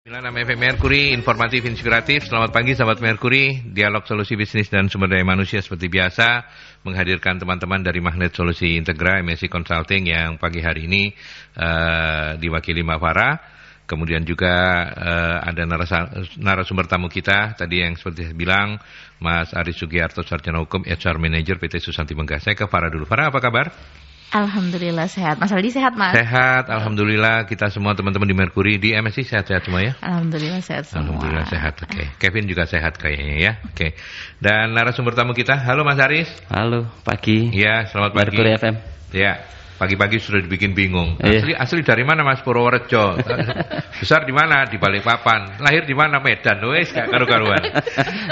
FM Mercury, informatif, inspiratif. Selamat pagi sahabat Mercury. Dialog solusi bisnis dan sumber daya manusia seperti biasa menghadirkan teman-teman dari Magnet Solusi Integra MSI Consulting yang pagi hari ini diwakili Mbak Farah. Kemudian juga ada narasumber tamu kita tadi yang seperti saya bilang, Mas Aris Sugiarto, Sarjana Hukum, HR Manager PT Susanti Megah. Saya ke Farah dulu. Farah, apa kabar? Alhamdulillah sehat. Mas Aldi sehat, Mas? Sehat, alhamdulillah. Kita semua teman-teman di Mercury, di MSI sehat-sehat semua ya? Alhamdulillah sehat semua. Alhamdulillah sehat, oke. Kevin juga sehat kayaknya ya, oke. Dan narasumber tamu kita, halo Mas Aris. Halo, pagi. Ya, selamat pagi. Mercury FM. Ya, pagi-pagi sudah dibikin bingung. Iya. Asli dari mana Mas? Purworejo. Besar di mana? Di Balikpapan. Lahir di mana? Medan. Wes gak karu-karuan.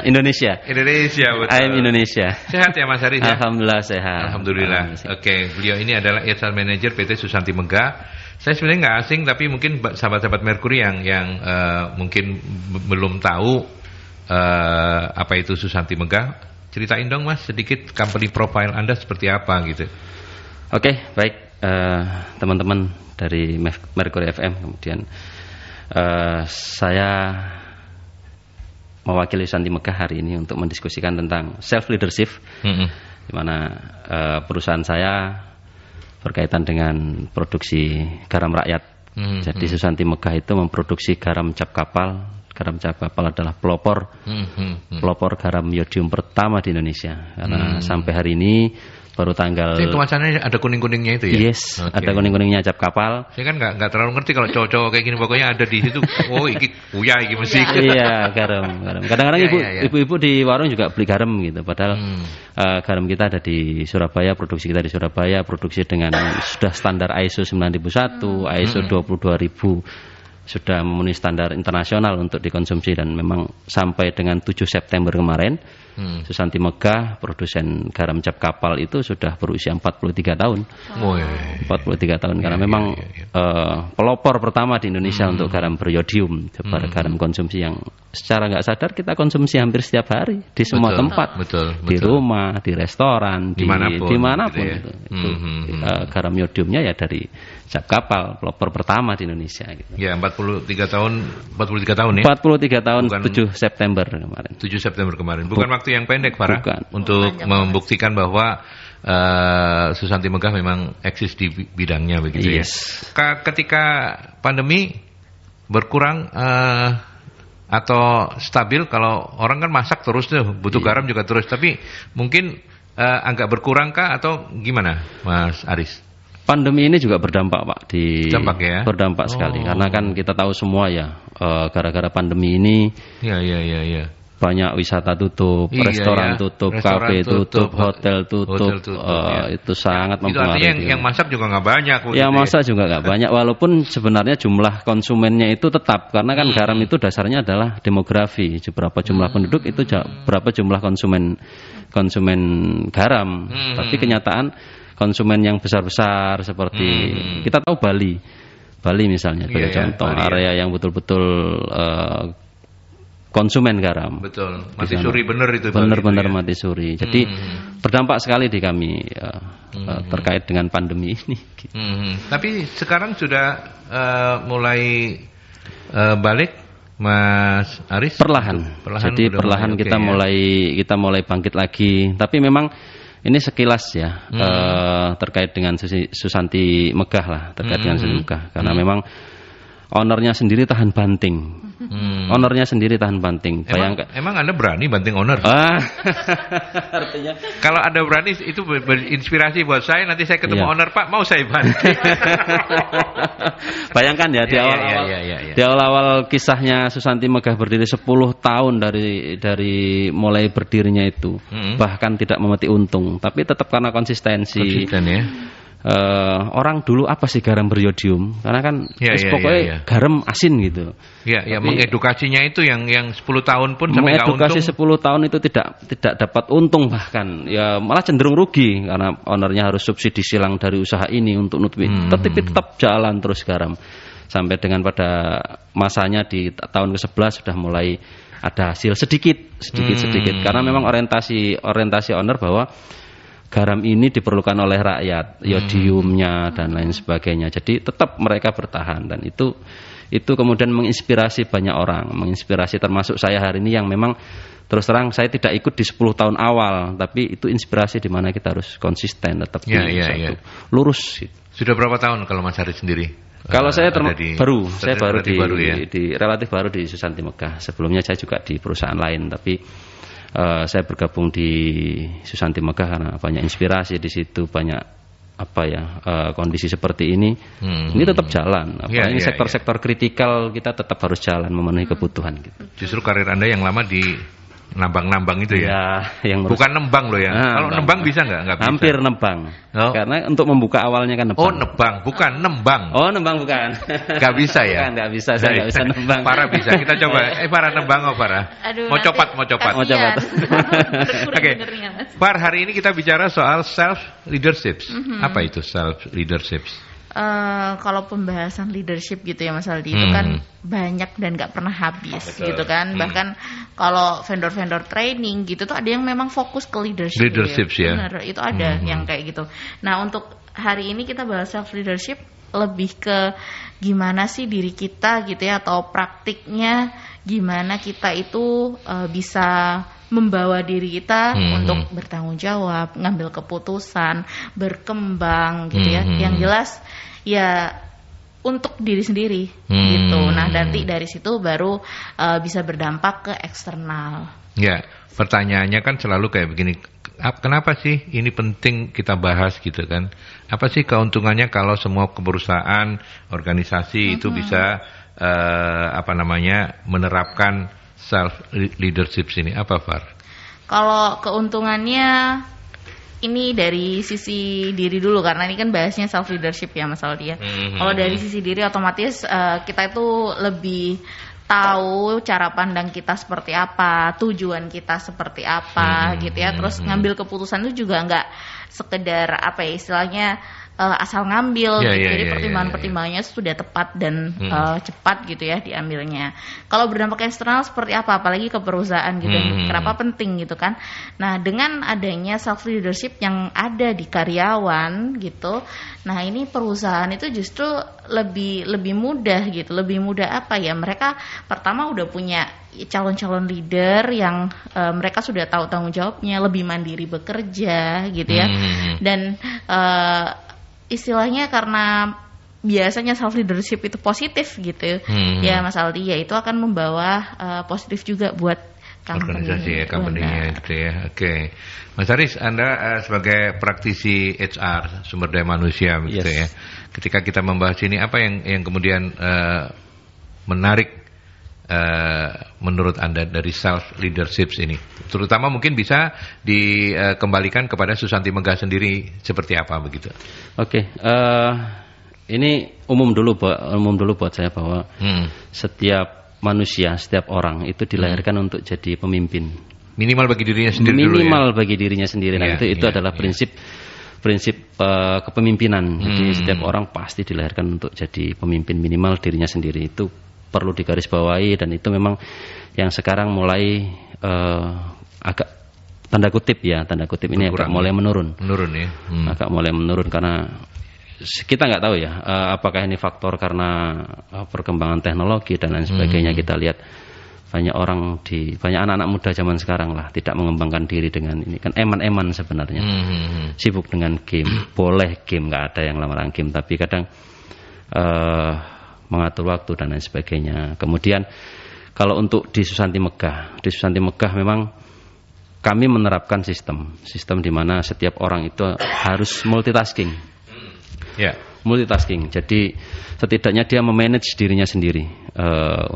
Indonesia. Indonesia, betul. I'm Indonesia. Sehat ya Mas Aris ya? Alhamdulillah sehat. Alhamdulillah. Oke, beliau ini adalah HR Manager PT Susanti Megah. Saya sebenarnya nggak asing, tapi mungkin sahabat-sahabat Mercury yang mungkin belum tahu apa itu Susanti Megah. Ceritain dong Mas sedikit company profile Anda seperti apa gitu. Oke, baik teman-teman dari Mercury FM. Kemudian saya mewakili Susanti Megah hari ini untuk mendiskusikan tentang self leadership, di mana perusahaan saya berkaitan dengan produksi garam rakyat. Jadi Susanti Megah itu memproduksi garam cap kapal. Garam cap kapal adalah pelopor garam yodium pertama di Indonesia. Karena sampai hari ini baru tanggal. Itu kemasannya ada kuning-kuningnya itu ya? Yes, okay. Ada kuning-kuningnya cap kapal. Saya kan nggak terlalu ngerti kalau cowok-cowok kayak gini, pokoknya ada di situ. Oh, iki puya iki mesti. Iya, garam. Kadang-kadang ibu-ibu di warung juga beli garam gitu. Padahal garam kita ada di Surabaya, produksi kita di Surabaya, produksi dengan sudah standar ISO 9001, ISO 22000. Sudah memenuhi standar internasional untuk dikonsumsi, dan memang sampai dengan 7 September kemarin Susanti Megah produsen garam cap kapal itu sudah berusia 43 tahun. 43 tahun karena memang pelopor pertama di Indonesia untuk garam beryodium, garam konsumsi yang secara nggak sadar kita konsumsi hampir setiap hari di semua tempat, di rumah, di restoran, dimanapun gitu ya. Garam yodiumnya ya dari cap kapal, pelopor pertama di Indonesia gitu. Ya, 43 tahun ya? 43 tahun, bukan, 7 September kemarin. 7 September kemarin. Bukan waktu yang pendek, Farah. Bukan. Untuk membuktikan bahwa Susanti Megah memang eksis di bidangnya begitu ya. Ketika pandemi berkurang atau stabil, kalau orang kan masak terus tuh, butuh garam juga terus, tapi mungkin agak berkurang kah atau gimana, Mas Aris? Pandemi ini juga berdampak Pak, berdampak sekali, karena kan kita tahu semua ya, gara-gara pandemi ini banyak wisata tutup, restoran tutup, kafe tutup, hotel tutup, itu sangat mempengaruhi. Itu artinya yang masak juga nggak banyak. Yang masak juga nggak banyak, walaupun sebenarnya jumlah konsumennya itu tetap, karena kan garam itu dasarnya adalah demografi, berapa jumlah penduduk itu berapa jumlah konsumen garam, tapi kenyataan konsumen yang besar-besar seperti kita tahu Bali misalnya sebagai contoh, area yang betul-betul konsumen garam. Betul, mati suri bener itu. Bener-bener mati suri. Jadi berdampak sekali di kami terkait dengan pandemi ini. Tapi sekarang sudah mulai balik, Mas Aris? Perlahan. Jadi perlahan kita mulai bangkit lagi. Tapi memang ini sekilas ya, terkait dengan Susanti Megah lah, terkait dengan Susanti Megah, karena memang ownernya sendiri tahan banting. Ownernya sendiri tahan banting. Emang Anda berani banting owner? Artinya kalau Anda berani itu berinspirasi buat saya. Nanti saya ketemu owner, Pak, mau saya banting. Bayangkan ya, di awal-awal kisahnya Susanti Megah berdiri 10 tahun dari mulai berdirinya itu, bahkan tidak memetik untung, tapi tetap karena konsistensi. Ya. Orang dulu apa sih garam beryodium? Karena kan pokoknya garam asin gitu. Ya, mengedukasinya itu yang 10 tahun pun sampai nggak untung. Mengedukasi 10 tahun itu tidak dapat untung, bahkan ya malah cenderung rugi karena ownernya harus subsidi silang dari usaha ini untuk nutupi. Tapi tetap jalan terus garam sampai dengan pada masanya di tahun ke-11 sudah mulai ada hasil sedikit karena memang orientasi owner bahwa garam ini diperlukan oleh rakyat, yodiumnya dan lain sebagainya. Jadi tetap mereka bertahan, dan itu itu kemudian menginspirasi banyak orang, menginspirasi termasuk saya hari ini yang memang terus terang saya tidak ikut di 10 tahun awal, tapi itu inspirasi di mana kita harus konsisten tetap lurus. Sudah berapa tahun kalau Mas Haris sendiri? Kalau saya baru di relatif baru di Susanti Megah. Sebelumnya saya juga di perusahaan lain, tapi saya bergabung di Susanti Megah karena banyak inspirasi di situ, banyak kondisi seperti ini. Ini tetap jalan. Ini sektor-sektor kritikal kita tetap harus jalan memenuhi kebutuhan gitu. Justru karir Anda yang lama di nambang-nambang itu bukan nembang loh ya. Kalau nembang bisa nggak bisa. Hampir nembang. Karena untuk membuka awalnya kan nembang. Oh, nebang, bukan nembang. Oh, nembang bukan. Nggak bisa ya? Nggak bisa, saya nggak bisa nembang. Farah bisa. Kita coba. Farah nembang Farah? Mau copat. Oke. Far, hari ini kita bicara soal self leadership. Apa itu self leadership? Kalau pembahasan leadership gitu ya Mas Aldi, itu kan banyak dan gak pernah habis. Betul. Gitu kan. Bahkan kalau vendor-vendor training gitu tuh ada yang memang fokus ke leadership ya. Benar, itu ada yang kayak gitu. Nah, untuk hari ini kita bahas self leadership lebih ke gimana sih diri kita gitu ya, atau praktiknya gimana kita itu bisa membawa diri kita untuk bertanggung jawab, ngambil keputusan, berkembang gitu ya. Yang jelas ya untuk diri sendiri gitu. Nah, nanti dari situ baru bisa berdampak ke eksternal. Ya, pertanyaannya kan selalu kayak begini. Kenapa sih ini penting kita bahas gitu kan? Apa sih keuntungannya kalau semua perusahaan, organisasi itu bisa menerapkan self leadership ini? Apa, Far? Kalau keuntungannya ini dari sisi diri dulu, karena ini kan bahasnya self leadership ya Mas Aldi ya. Kalau dari sisi diri otomatis kita itu lebih tahu cara pandang kita seperti apa, tujuan kita seperti apa gitu ya. Terus ngambil keputusan itu juga nggak sekedar istilahnya asal ngambil gitu. Jadi pertimbangan-pertimbangannya sudah tepat dan cepat gitu ya diambilnya. Kalau berdampak eksternal seperti apa, apalagi ke perusahaan gitu, kenapa penting gitu kan. Nah, dengan adanya self leadership yang ada di karyawan gitu, nah ini perusahaan itu justru lebih mudah gitu. Lebih mudah mereka pertama udah punya calon-calon leader yang mereka sudah tahu tanggung jawabnya, lebih mandiri bekerja gitu ya. Dan istilahnya karena biasanya self leadership itu positif gitu ya Mas Aldi, ya itu akan membawa positif juga buat organisasi company-nya itu ya. Oke. Mas Haris, Anda sebagai praktisi HR, sumber daya manusia gitu ya. Ketika kita membahas ini, apa yang kemudian menarik menurut Anda dari self leadership ini? Terutama mungkin bisa dikembalikan kepada Susanti Megah sendiri, seperti apa begitu? Oke, ini umum dulu buat saya bahwa setiap manusia, setiap orang itu dilahirkan untuk jadi pemimpin. Minimal bagi dirinya sendiri bagi dirinya sendiri. Nah, itu adalah prinsip kepemimpinan. Jadi setiap orang pasti dilahirkan untuk jadi pemimpin, minimal dirinya sendiri. Itu perlu digarisbawahi, dan itu memang yang sekarang mulai agak tanda kutip ini agak mulai menurun ya. Agak mulai menurun karena kita nggak tahu ya apakah ini faktor karena perkembangan teknologi dan lain sebagainya. Kita lihat banyak anak-anak muda zaman sekarang lah tidak mengembangkan diri dengan ini, kan eman-eman sebenarnya, sibuk dengan game. Boleh game, nggak ada yang larang game, tapi kadang mengatur waktu dan lain sebagainya. Kemudian kalau untuk di Susanti Megah memang kami menerapkan sistem di mana setiap orang itu harus multitasking. Multitasking. Jadi setidaknya dia memanage dirinya sendiri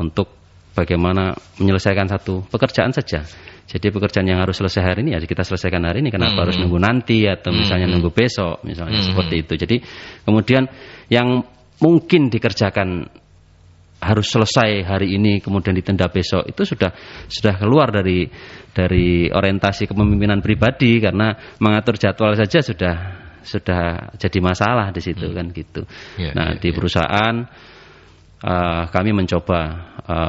untuk bagaimana menyelesaikan satu pekerjaan saja. Jadi pekerjaan yang harus selesai hari ini ya kita selesaikan hari ini. Kenapa harus nunggu nanti atau misalnya nunggu besok, misalnya seperti itu. Jadi kemudian yang mungkin dikerjakan harus selesai hari ini kemudian ditunda besok, itu sudah keluar dari orientasi kepemimpinan pribadi, karena mengatur jadwal saja sudah jadi masalah di situ kan gitu. Di perusahaan kami mencoba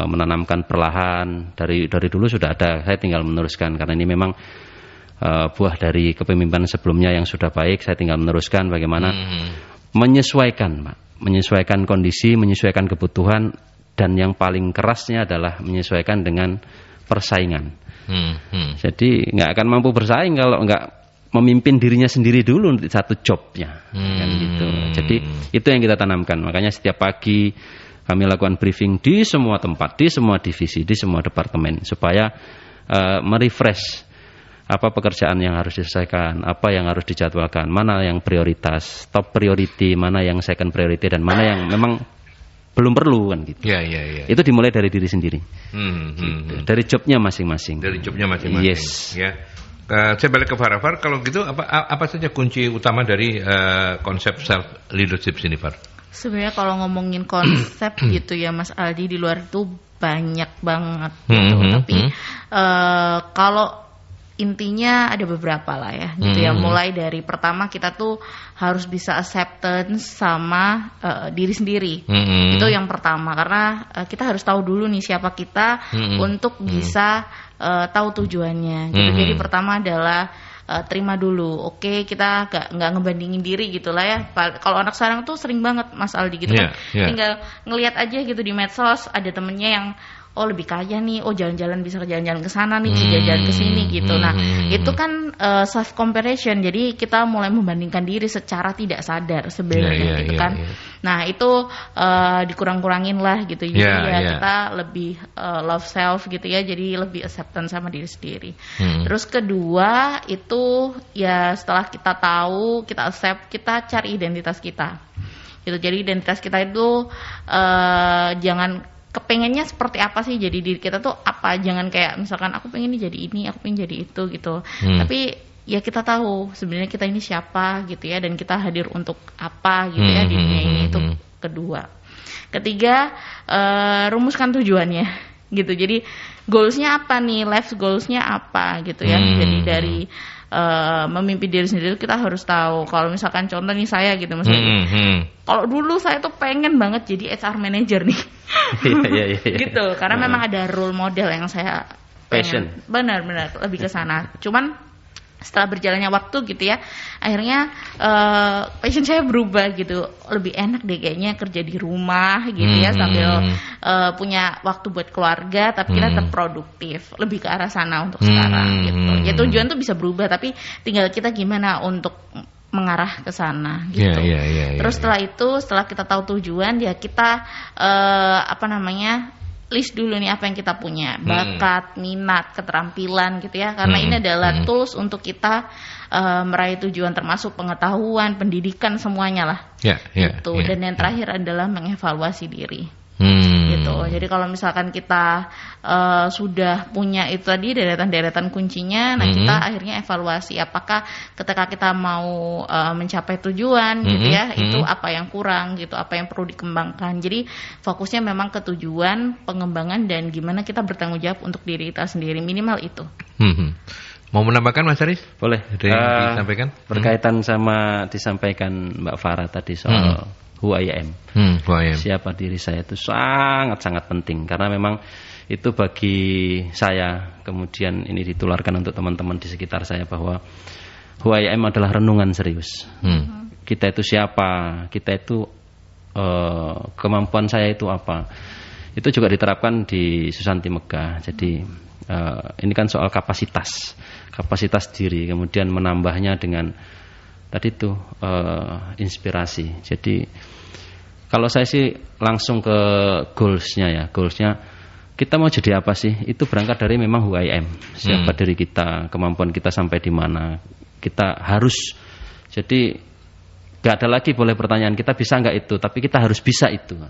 menanamkan perlahan, dari dulu sudah ada, saya tinggal meneruskan karena ini memang buah dari kepemimpinan sebelumnya yang sudah baik. Saya tinggal meneruskan bagaimana menyesuaikan kondisi, menyesuaikan kebutuhan dan yang paling kerasnya adalah menyesuaikan dengan persaingan. Jadi nggak akan mampu bersaing kalau nggak memimpin dirinya sendiri dulu untuk satu jobnya, kan gitu. Jadi itu yang kita tanamkan. Makanya setiap pagi kami lakukan briefing di semua tempat, di semua divisi, di semua departemen supaya merefresh apa pekerjaan yang harus diselesaikan, apa yang harus dijadwalkan, mana yang prioritas, top priority, mana yang second priority, dan mana yang memang belum perlu, kan gitu. Ya. Itu dimulai dari diri sendiri. Gitu. Dari jobnya masing-masing. Dari jobnya masing-masing. Yes. Ya. Saya balik ke Far. Kalau gitu apa saja kunci utama dari konsep self leadership sini, Far? Sebenarnya kalau ngomongin konsep gitu ya Mas Aldi, di luar itu banyak banget gitu. Tapi kalau intinya ada beberapa lah ya gitu ya. Mulai dari pertama kita tuh harus bisa acceptance sama diri sendiri. Itu yang pertama, karena kita harus tahu dulu nih siapa kita untuk bisa tahu tujuannya gitu. Jadi pertama adalah terima dulu. Oke, kita nggak ngebandingin diri gitulah ya. Kalau anak sekarang tuh sering banget Mas Aldi gitu kan. Tinggal ngelihat aja gitu di medsos ada temennya yang lebih kaya nih, jalan-jalan bisa jalan-jalan ke sana nih, bisa jalan-jalan ke sini gitu. Nah, itu kan self comparison. Jadi kita mulai membandingkan diri secara tidak sadar sebenarnya gitu kan. Nah, itu dikurang-kurangin lah gitu. Jadi kita lebih love self gitu ya. Jadi lebih acceptance sama diri sendiri. Terus kedua itu ya setelah kita tahu, kita accept, kita cari identitas kita. Gitu. Jadi identitas kita itu jangan kepengennya seperti apa sih jadi diri kita tuh apa, jangan kayak misalkan aku pengen jadi ini, aku pengen jadi itu gitu. Tapi ya kita tahu sebenarnya kita ini siapa gitu ya, dan kita hadir untuk apa gitu ya di dunia ini. Itu kedua. Ketiga, rumuskan tujuannya gitu. Jadi goalsnya apa nih, life goalsnya apa gitu ya. Jadi dari memimpin diri sendiri kita harus tahu. Kalau misalkan contoh nih saya gitu misalnya, kalau dulu saya tuh pengen banget jadi HR manager nih. Gitu, karena memang ada role model yang saya pengen. Benar-benar lebih ke sana. Cuman setelah berjalannya waktu gitu ya, akhirnya passion saya berubah gitu. Lebih enak deh kayaknya kerja di rumah gitu ya, sambil punya waktu buat keluarga, tapi kita tetap produktif. Lebih ke arah sana untuk sekarang gitu. Ya tujuan tuh bisa berubah, tapi tinggal kita gimana untuk mengarah ke sana gitu. Terus setelah kita tahu tujuan, ya kita list dulu nih apa yang kita punya, bakat, minat, keterampilan gitu ya. Karena ini adalah tools untuk kita meraih tujuan, termasuk pengetahuan, pendidikan, semuanya lah. Gitu. Dan yang terakhir adalah mengevaluasi diri. Gitu. Jadi kalau misalkan kita sudah punya itu tadi deretan-deretan kuncinya, nah kita akhirnya evaluasi apakah ketika kita mau mencapai tujuan gitu ya, itu apa yang kurang gitu, apa yang perlu dikembangkan. Jadi fokusnya memang ke tujuan, pengembangan, dan gimana kita bertanggung jawab untuk diri kita sendiri, minimal itu. Mau menambahkan Mas Aris? Boleh. Disampaikan? Berkaitan sama disampaikan Mbak Farah tadi soal who I am. Siapa diri saya itu sangat-sangat penting, karena memang itu bagi saya, kemudian ini ditularkan untuk teman-teman di sekitar saya, bahwa who I am adalah renungan serius. Kita itu siapa, kita itu kemampuan saya itu apa. Itu juga diterapkan di Susanti Megah. Jadi ini kan soal kapasitas diri, kemudian menambahnya dengan tadi itu inspirasi. Jadi kalau saya sih langsung ke goalsnya kita mau jadi apa sih, itu berangkat dari memang who I am, siapa diri kita, kemampuan kita sampai di mana. Kita harus, jadi gak ada lagi boleh pertanyaan kita bisa gak itu, tapi kita harus bisa itu.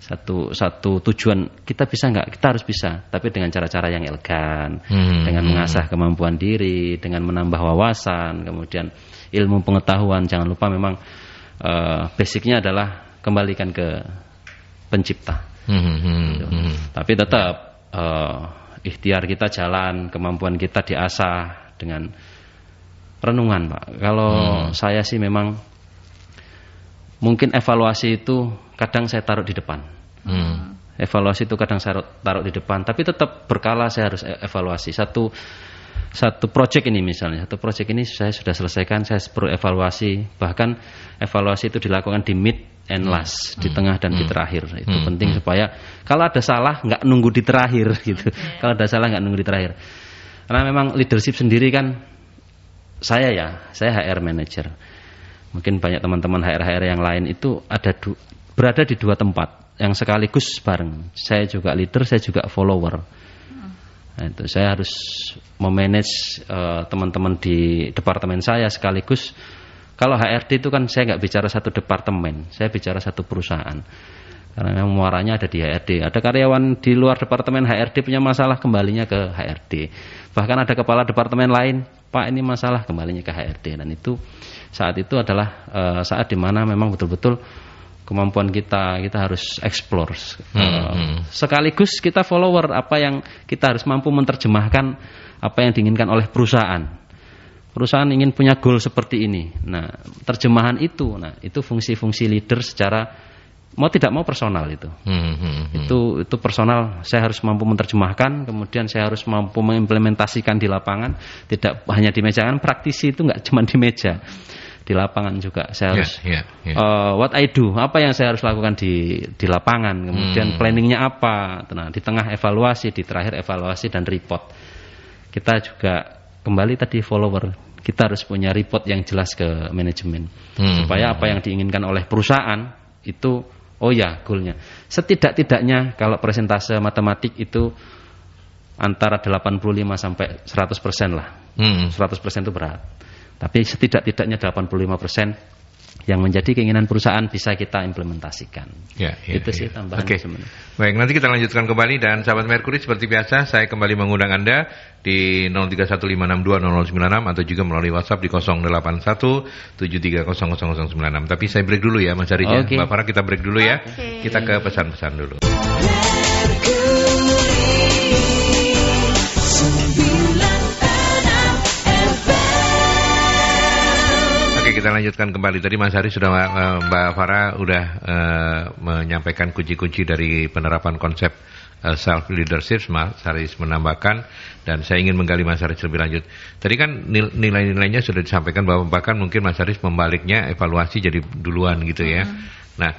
Satu tujuan, kita bisa nggak? Kita harus bisa, tapi dengan cara-cara yang elegan, dengan mengasah kemampuan diri, dengan menambah wawasan, kemudian ilmu pengetahuan. Jangan lupa memang basicnya adalah kembalikan ke pencipta. Tapi tetap ikhtiar kita jalan, kemampuan kita diasah dengan renungan, Pak. Kalau saya sih memang mungkin evaluasi itu kadang saya taruh di depan. Evaluasi itu kadang saya taruh di depan, tapi tetap berkala saya harus evaluasi. Satu, satu project ini misalnya, satu project ini saya sudah selesaikan, saya perlu evaluasi, bahkan evaluasi itu dilakukan di mid and last, di tengah dan di terakhir. Itu penting supaya kalau ada salah nggak nunggu di terakhir gitu. Kalau ada salah nggak nunggu di terakhir. Karena memang leadership sendiri kan saya HR manager. Mungkin banyak teman-teman HR yang lain itu berada di dua tempat yang sekaligus bareng. Saya juga leader, saya juga follower. Nah, itu saya harus memanage teman-teman di departemen saya sekaligus. Kalau HRD itu kan saya nggak bicara satu departemen, saya bicara satu perusahaan. Karena memang muaranya ada di HRD. Ada karyawan di luar departemen HRD punya masalah, kembalinya ke HRD. Bahkan ada kepala departemen lain, Pak ini masalah, kembalinya ke HRD. Dan itu saat itu adalah saat dimana memang betul-betul kemampuan kita harus explore. Sekaligus kita follower, apa yang kita harus mampu menerjemahkan apa yang diinginkan oleh perusahaan. Perusahaan ingin punya goal seperti ini. Nah, terjemahan itu, itu fungsi-fungsi leader secara mau tidak mau personal itu. Itu personal, saya harus mampu menerjemahkan, kemudian saya harus mampu mengimplementasikan di lapangan, tidak hanya di meja. Kan praktisi itu nggak cuma di meja. Di lapangan juga saya harus what I do, apa yang saya harus lakukan di lapangan, kemudian planningnya apa, di tengah evaluasi, di terakhir evaluasi dan report. Kita juga kembali tadi follower, kita harus punya report yang jelas ke manajemen supaya apa yang diinginkan oleh perusahaan itu goalnya. Setidak-tidaknya kalau persentase matematik itu antara 85 sampai 100% lah. 100% itu berat. Tapi setidak-tidaknya 85% yang menjadi keinginan perusahaan bisa kita implementasikan. Itu sih tambahan sebenarnya. Baik, nanti kita lanjutkan kembali, dan sahabat Merkuri seperti biasa saya kembali mengundang Anda di 0315620096 atau juga melalui WhatsApp di 0817300096. Tapi saya break dulu ya Mas Haris. Mbak Farah, kita break dulu ya. Kita ke pesan-pesan dulu. Kita lanjutkan kembali. Tadi Mas Haris sudah, Mbak Farah udah menyampaikan kunci-kunci dari penerapan konsep self leadership. Mas Haris menambahkan, dan saya ingin menggali Mas Haris lebih lanjut. Tadi kan nilai-nilainya sudah disampaikan, bahwa bahkan mungkin Mas Haris membaliknya, evaluasi jadi duluan gitu ya. Nah,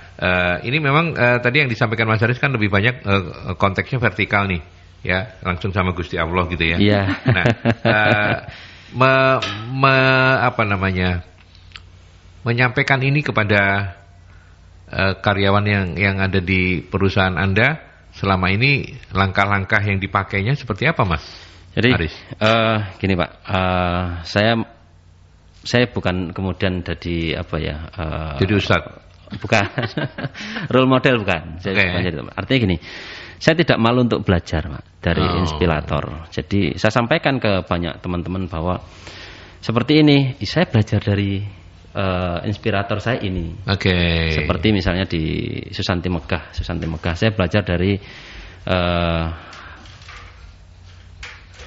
ini memang tadi yang disampaikan Mas Haris kan lebih banyak konteksnya vertikal nih, ya, langsung sama Gusti Allah gitu ya. Nah, menyampaikan ini kepada karyawan yang ada di perusahaan Anda selama ini, langkah-langkah yang dipakainya seperti apa, Mas? Jadi gini Pak, saya bukan kemudian jadi jadi ustadz, bukan role model, bukan. Artinya gini, saya tidak malu untuk belajar Pak dari inspirator. Jadi saya sampaikan ke banyak teman-teman bahwa seperti ini, saya belajar dari inspirator saya ini. Seperti misalnya di Susanti Megah, saya belajar dari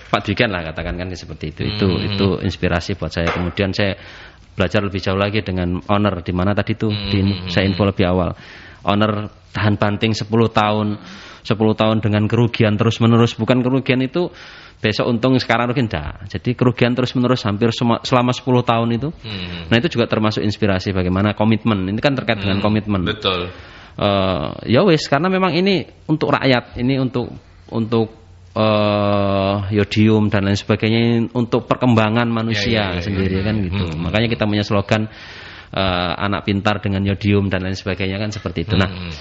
Pak Dwiken lah, katakan kan seperti itu. Itu inspirasi buat saya. Kemudian saya belajar lebih jauh lagi dengan owner, di mana tadi itu saya info lebih awal. Owner tahan banting 10 tahun dengan kerugian terus-menerus. Bukan kerugian itu besok untung sekarang rugi, enggak. Jadi kerugian terus-menerus hampir selama 10 tahun itu. Nah, itu juga termasuk inspirasi bagaimana komitmen. Ini kan terkait dengan komitmen. Betul. Ya wis, karena memang ini untuk rakyat, ini untuk yodium dan lain sebagainya, untuk perkembangan manusia sendiri kan gitu. Makanya kita punya slogan anak pintar dengan yodium dan lain sebagainya kan seperti itu. Nah,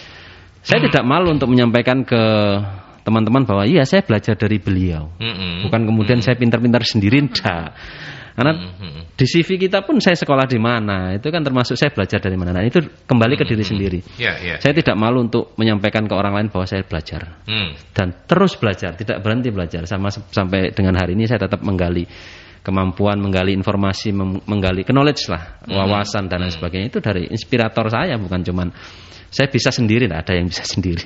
saya tidak malu untuk menyampaikan ke teman-teman bahwa iya, saya belajar dari beliau. Bukan kemudian saya pintar-pintar sendiri, enggak. Karena di CV kita pun saya sekolah di mana, itu kan termasuk saya belajar dari mana. Nah, itu kembali ke diri sendiri. Saya tidak malu untuk menyampaikan ke orang lain bahwa saya belajar. Dan terus belajar, tidak berhenti belajar. Sampai dengan hari ini saya tetap menggali kemampuan, menggali informasi, menggali knowledge lah, wawasan dan lain sebagainya. Itu dari inspirator saya, bukan cuman saya bisa sendiri, tidak ada yang bisa sendiri.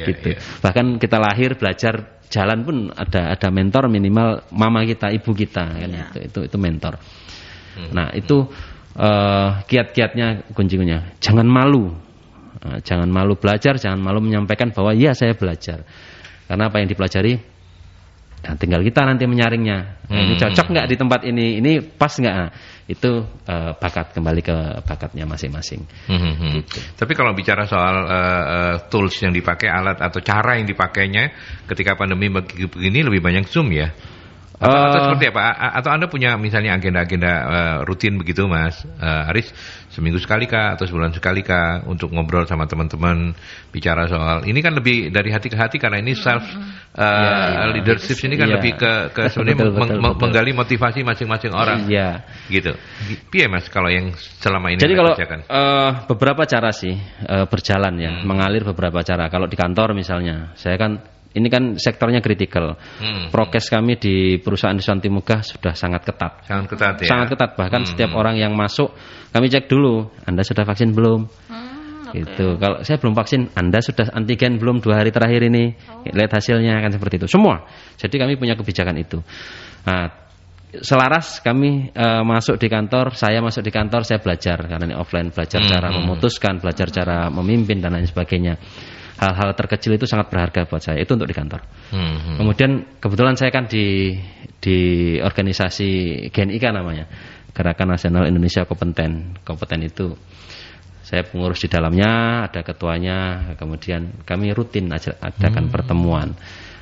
Gitu. Bahkan kita lahir belajar jalan pun ada mentor, minimal mama kita, ibu kita kan. Itu mentor. Nah, itu kiat-kiatnya, kuncinya jangan malu. Jangan malu belajar, jangan malu menyampaikan bahwa iya saya belajar. Karena apa yang dipelajari Nah, tinggal kita nanti menyaringnya. Ini cocok nggak di tempat ini pas nggak? Nah, itu bakat, kembali ke bakatnya masing-masing. Gitu. Tapi kalau bicara soal tools yang dipakai, alat atau cara yang dipakainya ketika pandemi begini lebih banyak Zoom ya? Atau seperti apa? Atau Anda punya misalnya agenda-agenda rutin begitu, Mas Aris, seminggu sekali kah atau sebulan sekali kah untuk ngobrol sama teman-teman, bicara soal ini kan lebih dari hati ke hati karena ini self leadership ini kan lebih ke sebenarnya menggali motivasi masing-masing orang. Gitu. Piye Mas kalau yang selama ini Jadi kalau kerjakan? Beberapa cara sih berjalan ya, mengalir beberapa cara. Kalau di kantor misalnya, saya kan ini kan sektornya kritikal. Prokes kami di perusahaan di Santimugah sudah sangat ketat. Sangat ketat ya. Sangat ketat, bahkan setiap orang yang masuk kami cek dulu, Anda sudah vaksin belum? Gitu. Kalau saya belum vaksin, Anda sudah antigen belum 2 hari terakhir ini? Lihat hasilnya, kan seperti itu. Semua. Jadi kami punya kebijakan itu. Nah, selaras kami masuk di kantor, saya masuk di kantor, saya belajar karena ini offline, belajar cara memutuskan, belajar cara memimpin dan lain sebagainya. Hal-hal terkecil itu sangat berharga buat saya. Itu untuk di kantor. Kemudian kebetulan saya kan di organisasi GNIK namanya, Gerakan Nasional Indonesia Kompeten. Kompeten itu saya pengurus di dalamnya, ada ketuanya. Kemudian kami rutin adakan pertemuan.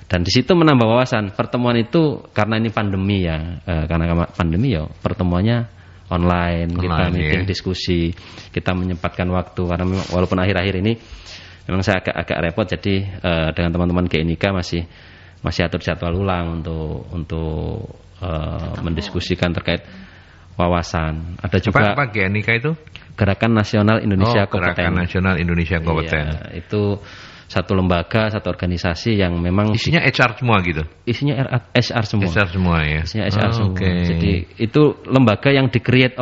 Dan di situ menambah wawasan. Pertemuan itu karena ini pandemi ya, karena pandemi ya pertemuannya online kita meeting, diskusi, kita menyempatkan waktu karena walaupun akhir-akhir ini memang saya agak repot, jadi dengan teman-teman GNIK masih atur jadwal ulang untuk mendiskusikan terkait wawasan. Ada juga apa GNIK itu? Gerakan Nasional Indonesia Kompeten. Gerakan Nasional Indonesia Kompeten. Iya, itu satu lembaga, satu organisasi yang memang isinya HR semua gitu. Isinya HR semua. HR semua ya. Isinya HR semua. Jadi itu lembaga yang di-create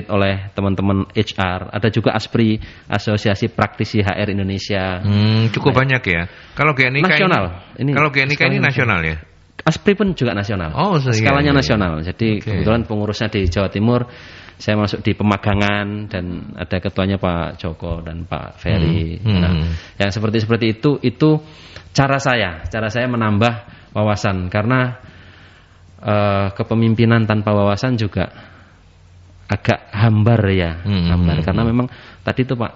oleh teman-teman HR. Ada juga ASPRI, Asosiasi Praktisi HR Indonesia. Cukup banyak ya. Kalau GNIK nasional. Kalau GNIK ini nasional ya. ASPRI pun juga nasional. Skalanya nasional. Jadi kebetulan pengurusnya di Jawa Timur. Saya masuk di pemagangan dan ada ketuanya Pak Joko dan Pak Ferry. Nah, yang seperti itu cara saya menambah wawasan karena kepemimpinan tanpa wawasan juga agak hambar ya, hambar karena memang tadi itu Pak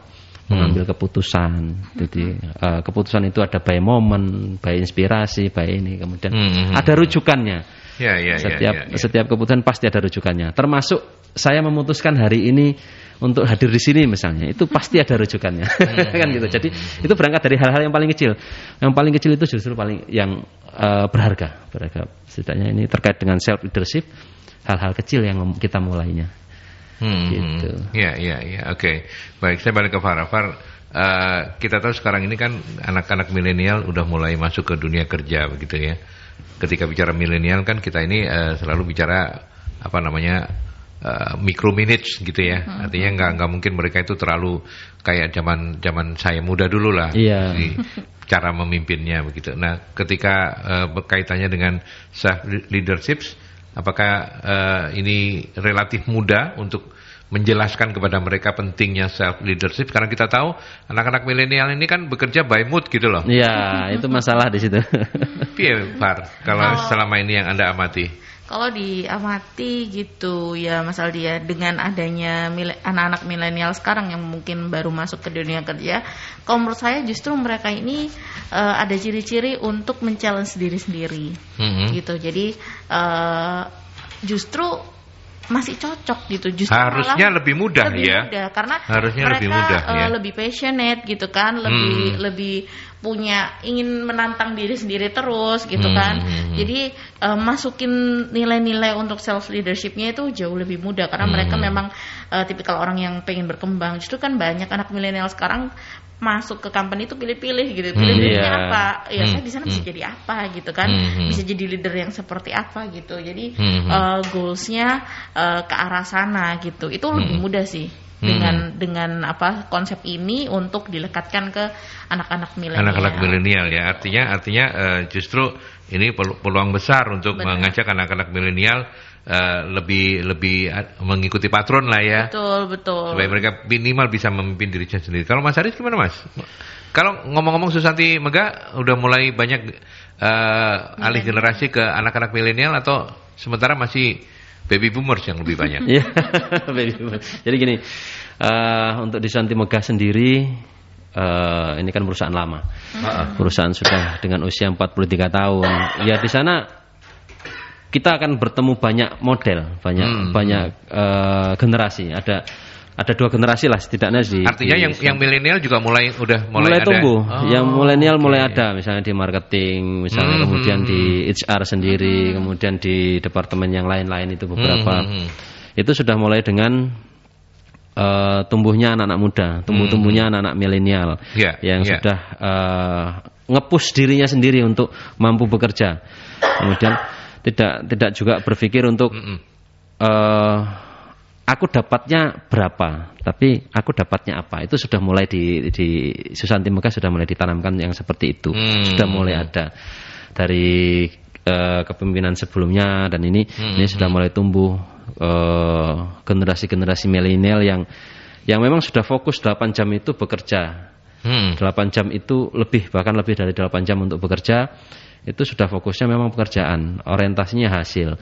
mengambil keputusan. Jadi keputusan itu ada by moment, by inspirasi, by ini kemudian ada rujukannya. Setiap keputusan pasti ada rujukannya. Termasuk saya memutuskan hari ini untuk hadir di sini misalnya, itu pasti ada rujukannya. Kan gitu. Jadi itu berangkat dari hal-hal yang paling kecil. Yang paling kecil itu justru paling yang berharga. Setidaknya ini terkait dengan self leadership, hal-hal kecil yang kita mulainya. Gitu. Oke. Baik, saya balik ke Farah. Kita tahu sekarang ini kan anak-anak milenial udah mulai masuk ke dunia kerja begitu ya. Ketika bicara milenial kan kita ini selalu bicara micro minutes gitu ya. Artinya nggak mungkin mereka itu terlalu kayak zaman saya muda dulu lah. Di cara memimpinnya begitu. Nah, ketika berkaitannya dengan self leadership, apakah ini relatif mudah untuk menjelaskan kepada mereka pentingnya self leadership? Karena kita tahu anak-anak milenial ini kan bekerja by mood gitu loh. Iya, itu masalah di situ. Piye, Far, kalau selama ini yang Anda amati? Kalau diamati gitu ya Mas Aldi ya, dengan adanya anak-anak milenial sekarang yang mungkin baru masuk ke dunia kerja, kalau menurut saya justru mereka ini ada ciri-ciri untuk men-challenge diri sendiri gitu. Jadi justru masih cocok gitu, justru harusnya lebih mudah karena harusnya mereka lebih passionate gitu kan, lebih punya ingin menantang diri sendiri terus gitu kan. Jadi masukin nilai-nilai untuk self leadershipnya itu jauh lebih mudah karena mereka memang tipikal orang yang pengen berkembang. Justru kan banyak anak milenial sekarang masuk ke company itu pilih-pilih gitu, pilih-pilihnya apa ya, saya di sana bisa jadi apa gitu kan, bisa jadi leader yang seperti apa gitu. Jadi goalsnya ke arah sana gitu, itu lebih mudah sih dengan konsep ini untuk dilekatkan ke anak-anak milenial ya. Artinya justru ini peluang besar untuk mengajak anak-anak milenial lebih mengikuti patron lah ya. Betul. Supaya mereka minimal bisa memimpin dirinya sendiri. Kalau Mas Aris gimana Mas? Kalau ngomong-ngomong Susanti Megah udah mulai banyak alih generasi ke anak-anak milenial atau sementara masih baby boomers yang lebih banyak? Iya, baby boomers. Jadi gini, untuk di Susanti Megah sendiri ini kan perusahaan lama. Perusahaan sudah dengan usia 43 tahun. Ya di sana kita akan bertemu banyak model, banyak generasi. Ada 2 generasi lah setidaknya Artinya yang milenial juga mulai ada. tumbuh. Yang milenial mulai ada, misalnya di marketing, misalnya kemudian di HR sendiri, kemudian di departemen yang lain-lain itu beberapa. Itu sudah mulai dengan tumbuhnya anak-anak muda, tumbuhnya anak-anak milenial yang sudah nge-push dirinya sendiri untuk mampu bekerja. Kemudian tidak juga berpikir untuk aku dapatnya berapa, tapi aku dapatnya apa. Itu sudah mulai di Susanti Megah sudah mulai ditanamkan yang seperti itu. Sudah mulai ada dari kepemimpinan sebelumnya, dan ini sudah mulai tumbuh generasi-generasi milenial yang memang sudah fokus 8 jam itu bekerja. 8 jam itu bahkan lebih dari 8 jam untuk bekerja. Itu sudah fokusnya memang pekerjaan, orientasinya hasil.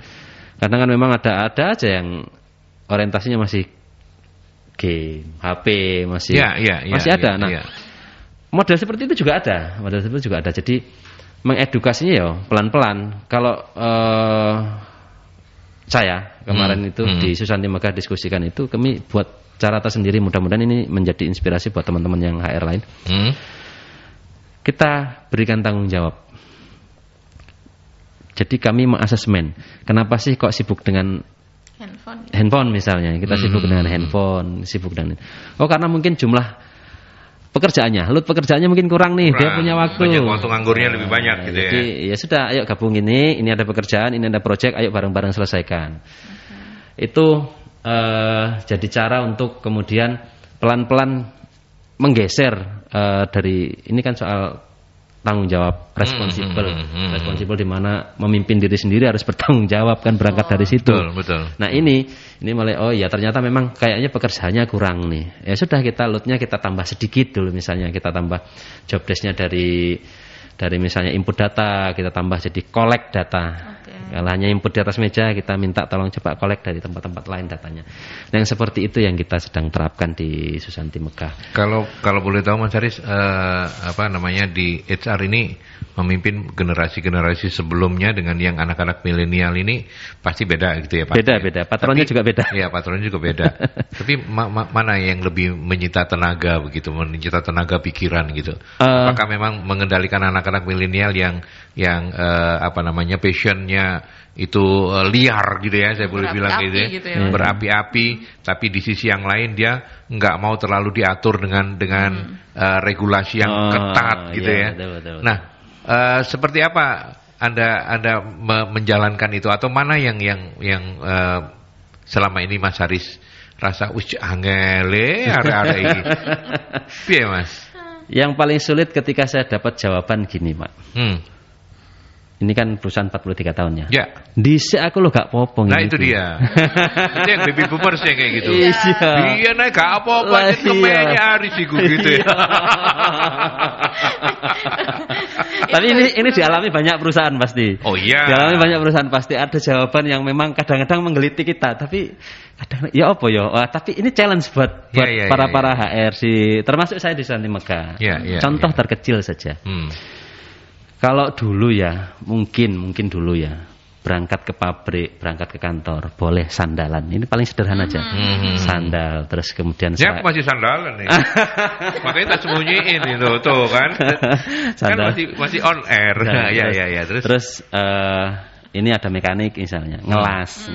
Kadang kan memang ada aja yang orientasinya masih game, HP, masih ada. Nah, model seperti itu juga ada. Jadi mengedukasinya ya pelan-pelan. Kalau saya kemarin itu di Susanti Megah diskusikan itu, kami buat cara tersendiri. Mudah-mudahan ini menjadi inspirasi buat teman-teman yang HR lain. Kita berikan tanggung jawab. Jadi kami mengasesmen, kenapa sih kok sibuk dengan handphone misalnya, kita sibuk dengan handphone, karena mungkin jumlah pekerjaannya, load pekerjaannya mungkin kurang nih, dia punya waktu. Banyak waktu nganggurnya lebih banyak gitu jadi, ya sudah, ayo gabung ini ada pekerjaan, ini ada project, ayo bareng-bareng selesaikan. Itu jadi cara untuk kemudian pelan-pelan menggeser dari ini kan soal tanggung jawab, responsibel di mana memimpin diri sendiri harus bertanggung jawab kan, berangkat dari situ. Betul. Nah ini mulai ternyata memang kayaknya pekerjaannya kurang nih. Ya sudah, kita loadnya kita tambah sedikit dulu, misalnya kita tambah job desk-nya dari misalnya input data, kita tambah jadi collect data. Kalau hanya input di atas meja, kita minta tolong coba collect dari tempat-tempat lain datanya. Nah, yang seperti itu yang kita sedang terapkan di Susanti Megah. Kalau boleh tahu Mas Haris, di HR ini memimpin generasi-generasi sebelumnya dengan yang anak-anak milenial ini pasti beda gitu ya Pak? Beda. Patronnya juga beda. Iya, patronnya juga beda. Tapi mana yang lebih menyita tenaga begitu, menyita tenaga pikiran gitu? Apakah memang mengendalikan anak-anak milenial yang passionnya itu liar gitu ya, saya boleh bilang gitu ya, berapi-api, tapi di sisi yang lain dia nggak mau terlalu diatur dengan regulasi yang ketat gitu ya. Betul. Nah, seperti apa Anda menjalankan itu, atau mana yang selama ini Mas Haris rasa angele ada ini? Piye Mas? Yang paling sulit ketika saya dapat jawaban gini, Pak. Ini kan perusahaan 43 tahun ya. Ya. Dhisik aku lo gak popong. Nah itu dia. Itu yang baby boomers yang kayak gitu. Iya nah gak apa-apa, kemenya Haris iku gitu ya. Tapi ini dialami banyak perusahaan pasti. Oh iya. Dialami banyak perusahaan pasti, ada jawaban yang memang kadang-kadang menggelitik kita, tapi kadang ya apa ya? Tapi ini challenge buat para HR termasuk saya di Susanti Megah. Contoh terkecil saja. Kalau dulu ya, mungkin dulu ya, berangkat ke pabrik, berangkat ke kantor, boleh sandalan. Ini paling sederhana aja. Sandal, terus kemudian ya, aku masih sandalan nih. Makanya tak sembunyiin itu, tuh kan. Sandal. Kan masih on air. Ya. Terus ini ada mekanik misalnya, ngelas.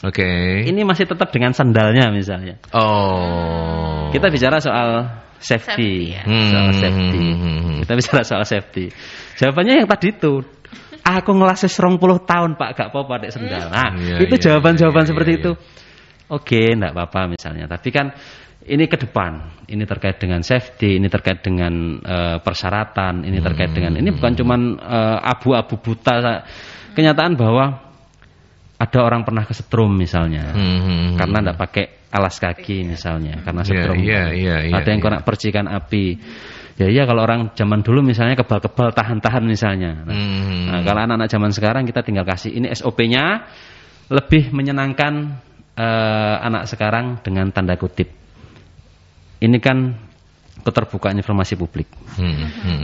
Oke. Ini masih tetap dengan sandalnya misalnya. Oh. Kita bicara soal safety. Kita bicara soal safety. Jawabannya yang tadi itu. Aku ngelas 20 tahun Pak, gak apa-apa pakai sendal. Nah, itu jawaban-jawaban seperti itu. Oke, enggak apa-apa misalnya. Tapi kan ini ke depan. Ini terkait dengan safety, ini terkait dengan persyaratan, ini terkait dengan ini bukan cuman abu-abu buta. Kenyataan bahwa ada orang pernah kesetrum misalnya. Karena enggak pakai alas kaki misalnya, karena setrum. Ada yang kena percikan api. Ya iya, kalau orang zaman dulu misalnya kebal-kebal tahan-tahan misalnya. Nah, kalau anak-anak zaman sekarang kita tinggal kasih ini SOP-nya, lebih menyenangkan anak sekarang dengan tanda kutip. Ini kan keterbukaan informasi publik.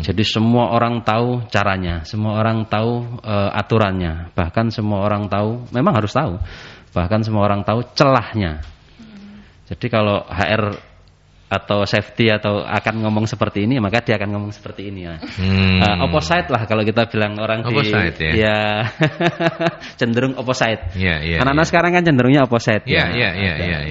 Jadi semua orang tahu caranya, semua orang tahu aturannya, bahkan semua orang tahu, memang harus tahu, bahkan semua orang tahu celahnya. Jadi kalau HR atau safety atau akan ngomong seperti ini, maka dia akan ngomong seperti ini ya. Opposite lah kalau kita bilang orang opposite, ya cenderung opposite. Anak-anak Yeah. sekarang kan cenderungnya opposite. Yeah.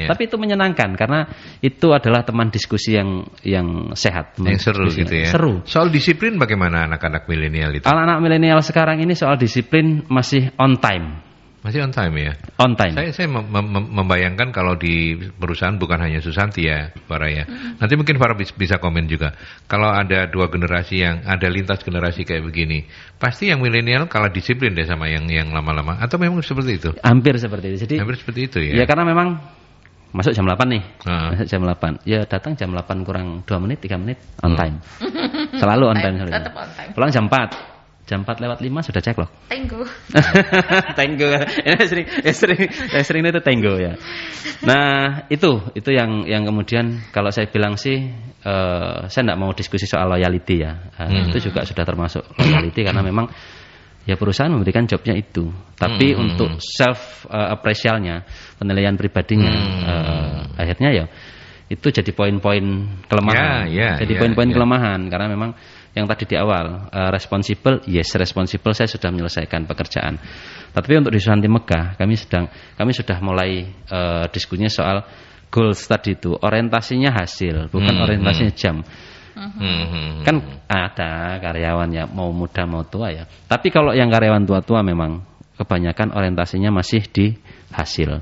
Tapi itu menyenangkan karena itu adalah teman diskusi yang sehat, yang seru gitu ya. Seru. Soal disiplin bagaimana anak-anak milenial itu? Anak-anak milenial sekarang ini soal disiplin masih on time. Masih on time ya? On time. Saya membayangkan kalau di perusahaan bukan hanya Susanti ya, Farah ya. Nanti mungkin Farah bisa komen juga. Kalau ada dua generasi yang ada lintas generasi kayak begini, pasti yang milenial kalah disiplin deh sama yang lama-lama. Atau memang seperti itu? Hampir seperti itu. Jadi hampir seperti itu ya? Ya karena memang masuk jam 8 nih. Masuk jam 8. Ya datang jam 8 kurang 2 menit, 3 menit on time. Selalu on time. Tetap on time. Pulang jam 4. Jam 4:05 sudah cek loh. Tenggo. Tenggo. Sering itu tenggo ya. Nah, itu yang kemudian kalau saya bilang sih saya tidak mau diskusi soal loyalty ya. Itu juga sudah termasuk loyalty karena memang ya perusahaan memberikan jobnya itu. Tapi untuk self appraisialnya, penilaian pribadinya akhirnya ya itu jadi poin-poin kelemahan. Jadi poin-poin kelemahan karena memang yang tadi di awal responsible, responsible, saya sudah menyelesaikan pekerjaan. Tapi untuk di Susanti Megah kami sudah mulai diskusinya soal goals tadi itu, orientasinya hasil, bukan orientasinya jam. Kan ada karyawan ya mau muda mau tua ya. Tapi kalau yang karyawan tua-tua memang kebanyakan orientasinya masih di hasil ya?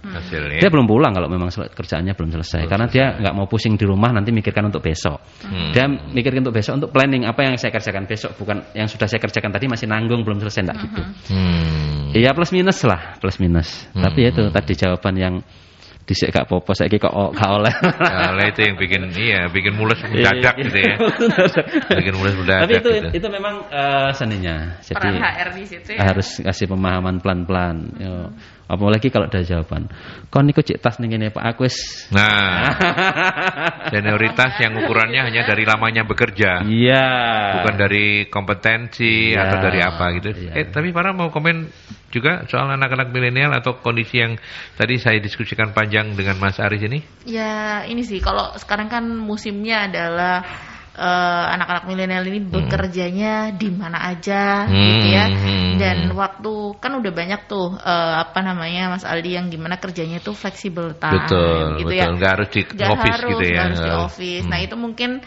Dia belum pulang kalau memang kerjaannya belum selesai. Karena dia nggak mau pusing di rumah nanti mikirkan untuk besok. Dia mikirkan untuk besok, untuk planning apa yang saya kerjakan besok, bukan yang sudah saya kerjakan tadi masih nanggung belum selesai, enggak gitu. Ya plus minus lah, plus minus. Tapi itu tadi jawaban yang disik gak popo, saya gak oleh. Oleh itu yang bikin mules mendadak gitu ya. Bikin mules mendadak. Tapi gitu. itu memang seninya. Jadi peran HR di situ ya. Harus kasih pemahaman pelan-pelan. Apalagi kalau ada jawaban. Kon niku cek tas ning ngene Pak, aku wis. Nah. Senioritas yang ukurannya hanya dari lamanya bekerja. Iya. Bukan dari kompetensi atau dari apa gitu. Tapi Farah mau komen juga soal anak-anak milenial atau kondisi yang tadi saya diskusikan panjang dengan Mas Aris ini? Ya ini sih, kalau sekarang kan musimnya adalah anak-anak milenial ini bekerjanya di mana aja gitu ya, dan waktu kan udah banyak tuh Mas Aldi yang gimana kerjanya tuh fleksibel time. Betul, gitu betul. Nggak harus di office gitu ya. Nggak harus di office. Nah itu mungkin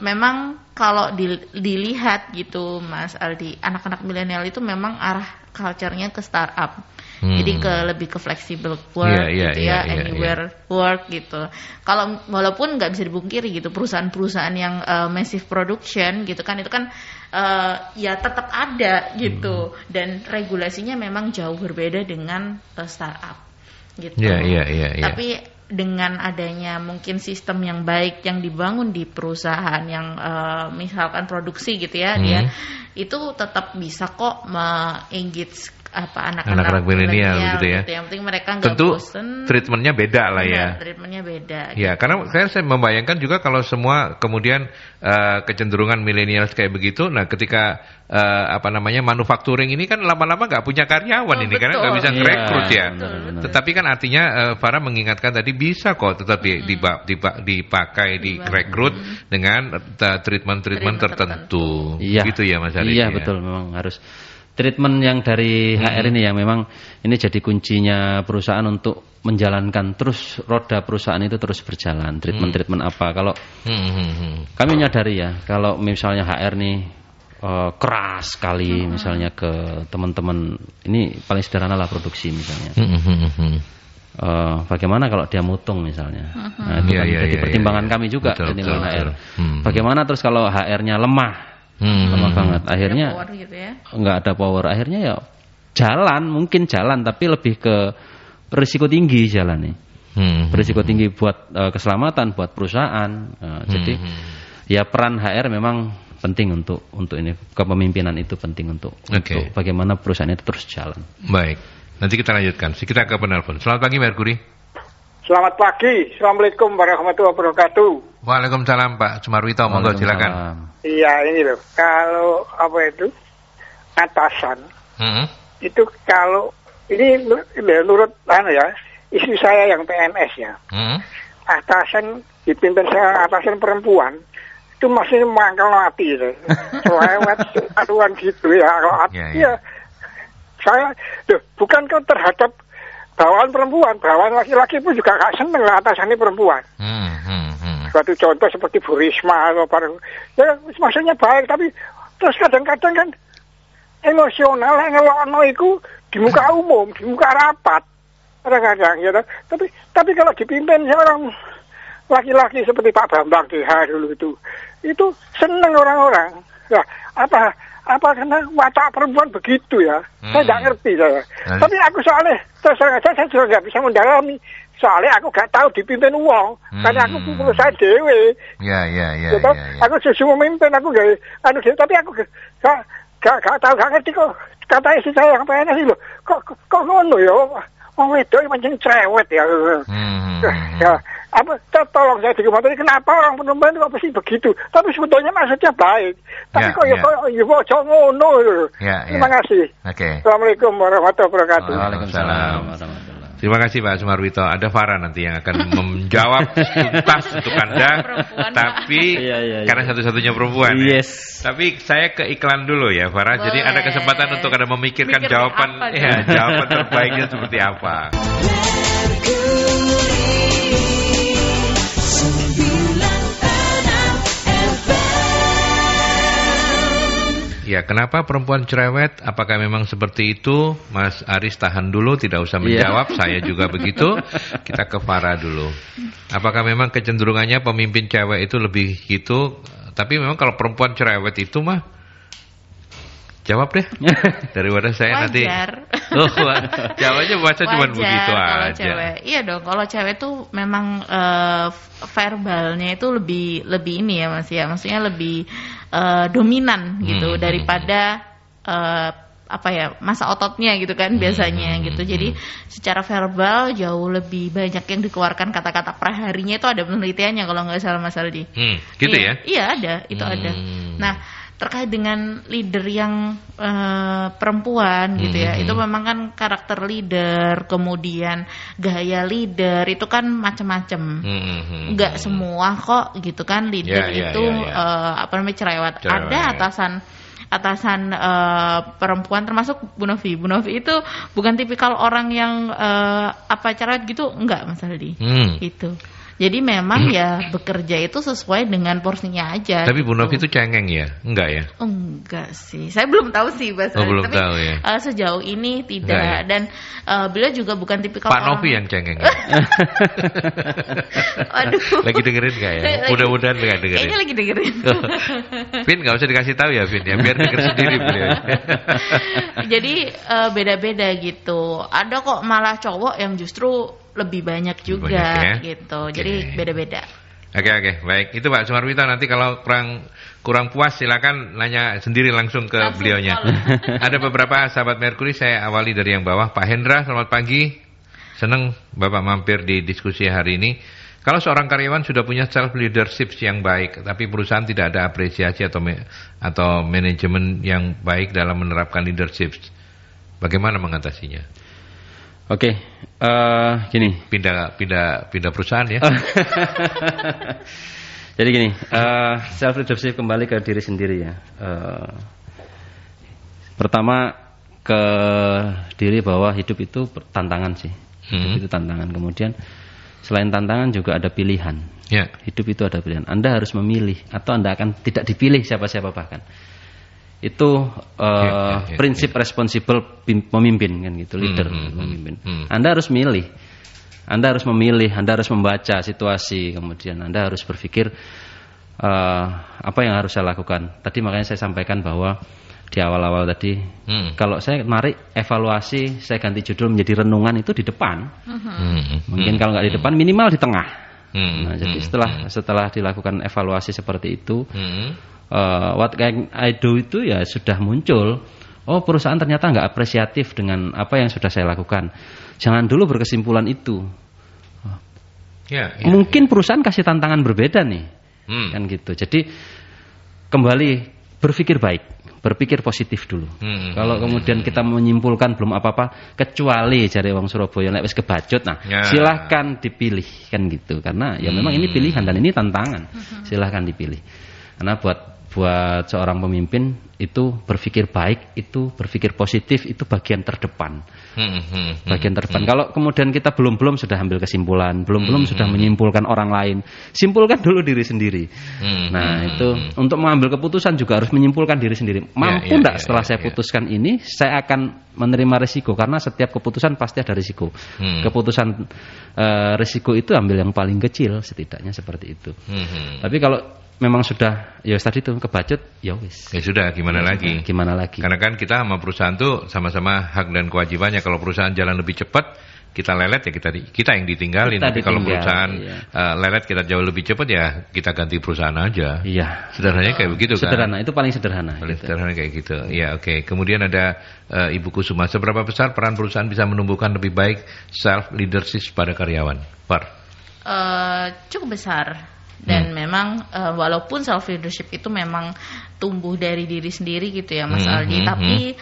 memang kalau dilihat gitu Mas Aldi, anak-anak milenial itu memang arah culture-nya ke startup. Jadi lebih ke flexible work anywhere work gitu. Kalau walaupun nggak bisa dipungkiri gitu, perusahaan-perusahaan yang massive production gitu kan, itu kan ya tetap ada gitu, dan regulasinya memang jauh berbeda dengan startup gitu. Tapi dengan adanya mungkin sistem yang baik yang dibangun di perusahaan yang misalkan produksi gitu ya, dia itu tetap bisa kok engage anak-anak milenial gitu ya. Yang penting mereka nggak bosen. Treatmentnya beda lah ya. Treatmentnya beda. Ya, gitu. karena saya membayangkan juga kalau semua kemudian kecenderungan milenial kayak begitu, nah ketika manufacturing ini kan lama-lama nggak punya karyawan ini, karena nggak bisa ngerekrut ya. Betul. Tetapi kan artinya Farah mengingatkan tadi bisa kok tetap dipakai, direkrut dengan treatment tertentu. Gitu ya Mas Ari. Iya betul, memang harus. Treatment yang dari HR ini yang memang ini jadi kuncinya perusahaan untuk menjalankan terus roda perusahaan itu terus berjalan. Treatment apa? Kalau kami menyadari ya, kalau misalnya HR nih keras sekali misalnya ke teman-teman, ini paling sederhana lah produksi misalnya. Bagaimana kalau dia mutung misalnya? Nah, itu jadi pertimbangan kami juga, pertimbangan HR. Bagaimana terus kalau HR-nya lemah? Lemah banget, akhirnya gitu ya? Nggak ada power, akhirnya ya mungkin jalan tapi lebih ke risiko tinggi jalan nih, berisiko tinggi buat keselamatan, buat perusahaan. Jadi ya peran HR memang penting untuk ini, kepemimpinan itu penting untuk bagaimana perusahaan itu terus jalan. Baik, nanti kita lanjutkan. Kita ke penelpon. Selamat pagi Merkuri. Selamat pagi, Assalamualaikum warahmatullahi wabarakatuh. Waalaikumsalam Pak Sumarwito, monggo silakan. Iya ini loh, kalau atasan itu kalau ini menurut istri saya yang PNS ya, atasan dipimpin saya atasan perempuan. Itu masih mangkal mati itu. Lewat aduan gitu ya. Ya. Saya bukan kau terhadap bawahan perempuan, bawahan laki-laki pun juga gak seneng lah atasannya perempuan. Suatu contoh seperti Bu Risma atau ya maksudnya baik, tapi terus kadang-kadang kan emosional ngelokno iku di muka umum, di muka rapat. Kadang-kadang ya. Tapi kalau dipimpin seorang laki-laki seperti Pak Bambang DH dulu itu seneng orang-orang. Nah, apa karena watak perempuan begitu ya? Saya nggak ngerti saya. Tapi aku soalnya terus saya juga nggak bisa mendalami. Soalnya aku nggak tahu dipimpin uang, karena aku pengusaha dewe. Ya. Aku susu memimpin, aku nggak, tapi aku nggak tahu, nggak ngerti kok. Kata istri saya yang PNS itu, kok ngono ya? Wong wedok pancen cerewet ya. Ya, tolong saya dikomentari kenapa orang penumpang itu apa sih begitu? Tapi sebetulnya maksudnya baik. Tapi kok ojo ngono. Terima kasih. Assalamualaikum warahmatullahi wabarakatuh. Waalaikumsalam. Terima kasih Pak Sumarwito. Ada Farah nanti yang akan menjawab tuntas untuk Anda. Tapi karena satu-satunya perempuan. Yes. Tapi saya ke iklan dulu ya Farah. Jadi ada kesempatan untuk Anda memikirkan jawaban jawaban terbaiknya seperti apa. Ya, kenapa perempuan cerewet? Apakah memang seperti itu? Mas Aris tahan dulu, tidak usah menjawab. Saya juga begitu. Kita ke Farah dulu. Apakah memang kecenderungannya pemimpin cewek itu lebih gitu? Tapi memang kalau perempuan cerewet itu mah, jawab deh. Daripada saya nanti. Jawabnya baca cuma begitu aja. Cewek. Iya dong, kalau cewek tuh memang verbalnya itu lebih ini ya Mas ya. Maksudnya lebih dominan gitu daripada masa ototnya gitu kan biasanya gitu. Jadi secara verbal jauh lebih banyak yang dikeluarkan kata-kata per harinya, itu ada penelitiannya kalau nggak salah Mas Aldi. Gitu ya? Iya ada, itu ada. Nah, terkait dengan leader yang perempuan gitu ya, itu memang kan karakter leader, kemudian gaya leader itu kan macam-macam. Nggak semua kok gitu kan leader cerewet. Ada atasan perempuan termasuk Bu Novi. Bu Novi itu bukan tipikal orang yang cerewet gitu, enggak Mas Aldi. Gitu. Jadi memang ya bekerja itu sesuai dengan porsinya aja. Tapi Bu Novi itu cengeng ya? Enggak ya? Enggak sih. Saya belum tahu sih Mas. Belum tapi tahu ya. Sejauh ini tidak ya. Dan beliau juga bukan tipikal Pak Novi yang cengeng. Ya? Aduh. Lagi dengerin enggak ya? Mudah-mudahan enggak dengerin. Kayaknya lagi dengerin. Vin enggak usah dikasih tahu ya Vin ya, biar denger sendiri beliau. Jadi beda-beda gitu. Ada kok malah cowok yang justru lebih banyak juga gitu. Jadi beda-beda. Oke, baik. Itu Pak Sumarwito, nanti kalau kurang puas silakan nanya sendiri langsung ke beliaunya. Ada beberapa sahabat Merkuri, saya awali dari yang bawah. Pak Hendra, selamat pagi. Senang Bapak mampir di diskusi hari ini. Kalau seorang karyawan sudah punya self leadership yang baik, tapi perusahaan tidak ada apresiasi atau manajemen yang baik dalam menerapkan leadership, bagaimana mengatasinya? Oke, gini. Pindah perusahaan ya. Jadi gini, self leadership kembali ke diri sendiri ya. Pertama ke diri bahwa hidup itu tantangan sih. Hidup itu tantangan. Kemudian selain tantangan juga ada pilihan. Hidup itu ada pilihan. Anda harus memilih atau Anda akan tidak dipilih siapa-siapa bahkan. Itu prinsip responsible pemimpin kan gitu, leader pemimpin. Anda harus milih. Anda harus memilih, Anda harus membaca situasi, kemudian Anda harus berpikir apa yang harus saya lakukan. Tadi makanya saya sampaikan bahwa di awal-awal tadi kalau saya narik evaluasi, saya ganti judul menjadi renungan itu di depan. Mungkin kalau nggak di depan minimal di tengah. Nah, jadi setelah dilakukan evaluasi seperti itu, what can I do itu ya sudah muncul. Oh, perusahaan ternyata nggak apresiatif dengan apa yang sudah saya lakukan. Jangan dulu berkesimpulan itu. Mungkin perusahaan kasih tantangan berbeda nih, kan gitu. Jadi kembali berpikir baik, berpikir positif dulu. Kalau kemudian kita menyimpulkan belum apa-apa, kecuali jare wong Surabaya nek wis kebacut, nah silahkan dipilih kan gitu. Karena ya memang ini pilihan dan ini tantangan. Silahkan dipilih. Karena buat seorang pemimpin itu berpikir baik, itu berpikir positif, itu bagian terdepan. Bagian terdepan. Kalau kemudian kita belum sudah ambil kesimpulan, belum sudah menyimpulkan orang lain, simpulkan dulu diri sendiri. Nah, itu untuk mengambil keputusan juga harus menyimpulkan diri sendiri. Mampu enggak setelah saya putuskan ini, saya akan menerima risiko, karena setiap keputusan pasti ada risiko. Keputusan risiko itu ambil yang paling kecil, setidaknya seperti itu. Tapi kalau memang sudah ya tadi itu kebacut, ya wis. Ya sudah, gimana lagi? Gimana lagi? Karena kan kita sama perusahaan tuh sama-sama hak dan kewajibannya. Kalau perusahaan jalan lebih cepat, kita lelet ya kita yang ditinggalin. Tapi kalau perusahaan lelet kita jauh lebih cepat, ya kita ganti perusahaan aja. Iya. Sederhananya kayak begitu kan? Sederhana, itu paling sederhana. Paling gitu. Sederhana kayak gitu. Ya oke. Kemudian ada Ibu Kusuma, seberapa besar peran perusahaan bisa menumbuhkan lebih baik self leadership pada karyawan? Cukup besar. Dan memang walaupun self leadership itu memang tumbuh dari diri sendiri gitu ya Mas Aldi, tapi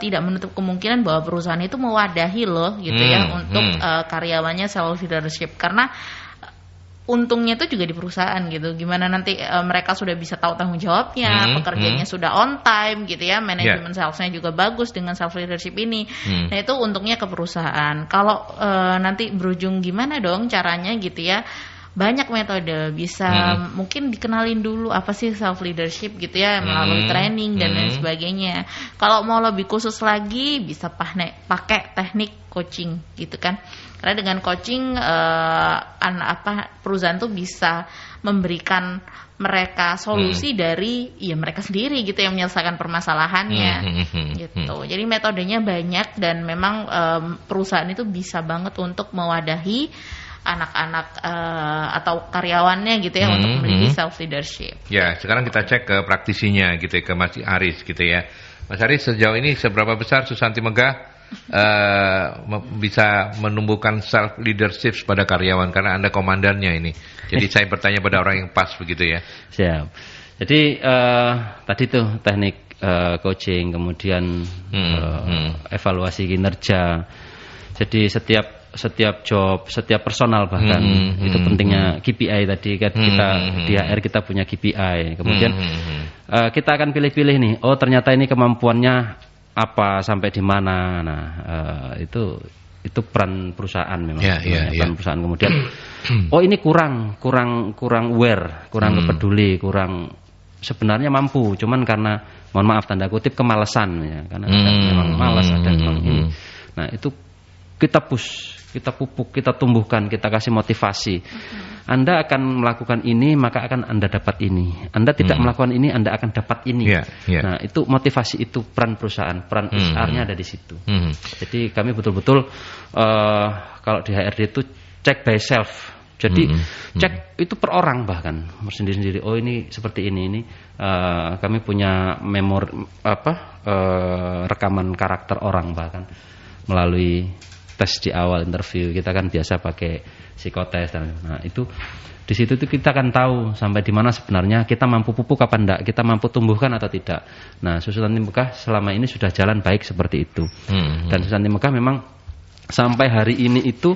tidak menutup kemungkinan bahwa perusahaan itu mewadahi loh gitu ya untuk karyawannya self leadership, karena untungnya itu juga di perusahaan gitu. Gimana nanti mereka sudah bisa tahu tanggung jawabnya, pekerjaannya sudah on time gitu ya, manajemen salesnya juga bagus dengan self leadership ini. Nah, itu untungnya ke perusahaan. Kalau nanti berujung gimana dong caranya gitu ya, banyak metode, bisa mungkin dikenalin dulu apa sih self leadership gitu ya, melalui training dan lain sebagainya. Kalau mau lebih khusus lagi bisa pakai teknik coaching gitu kan, karena dengan coaching perusahaan tuh bisa memberikan mereka solusi dari mereka sendiri gitu yang menyelesaikan permasalahannya gitu. Jadi metodenya banyak dan memang perusahaan itu bisa banget untuk mewadahi anak-anak atau karyawannya gitu ya untuk memiliki self leadership. Ya, sekarang kita cek ke praktisinya gitu ya, ke Mas Aris gitu ya. Mas Aris, sejauh ini seberapa besar Susanti Megah bisa menumbuhkan self leadership pada karyawan, karena Anda komandannya ini. Jadi saya bertanya pada orang yang pas begitu ya. Siap. Jadi tadi tuh teknik coaching, kemudian evaluasi kinerja. Jadi setiap job, setiap personal bahkan itu pentingnya KPI tadi kan, kita di HR kita punya KPI. Kemudian kita akan pilih-pilih nih, oh ternyata ini kemampuannya apa sampai di mana. Nah, itu peran perusahaan memang. Peran perusahaan. Kemudian oh ini kurang aware, kurang peduli, kurang sebenarnya mampu, cuman karena mohon maaf tanda kutip kemalasan ya, karena memang malas ada ini. Nah, itu kita push, kita pupuk, kita tumbuhkan, kita kasih motivasi. Anda akan melakukan ini, maka akan Anda dapat ini. Anda tidak melakukan ini, Anda akan dapat ini. Nah, itu motivasi, itu peran perusahaan, peran HR-nya ada di situ. Jadi kami betul-betul kalau di HRD itu check by self. Jadi cek itu per orang bahkan sendiri-sendiri. Oh ini seperti ini. Kami punya rekaman karakter orang bahkan melalui tes di awal interview. Kita kan biasa pakai psikotes dan itu di situ tuh kita akan tahu sampai di mana sebenarnya kita mampu pupuk apa enggak, kita mampu tumbuhkan atau tidak. Nah, Susanti Megah selama ini sudah jalan baik seperti itu. Dan Susanti Megah memang sampai hari ini itu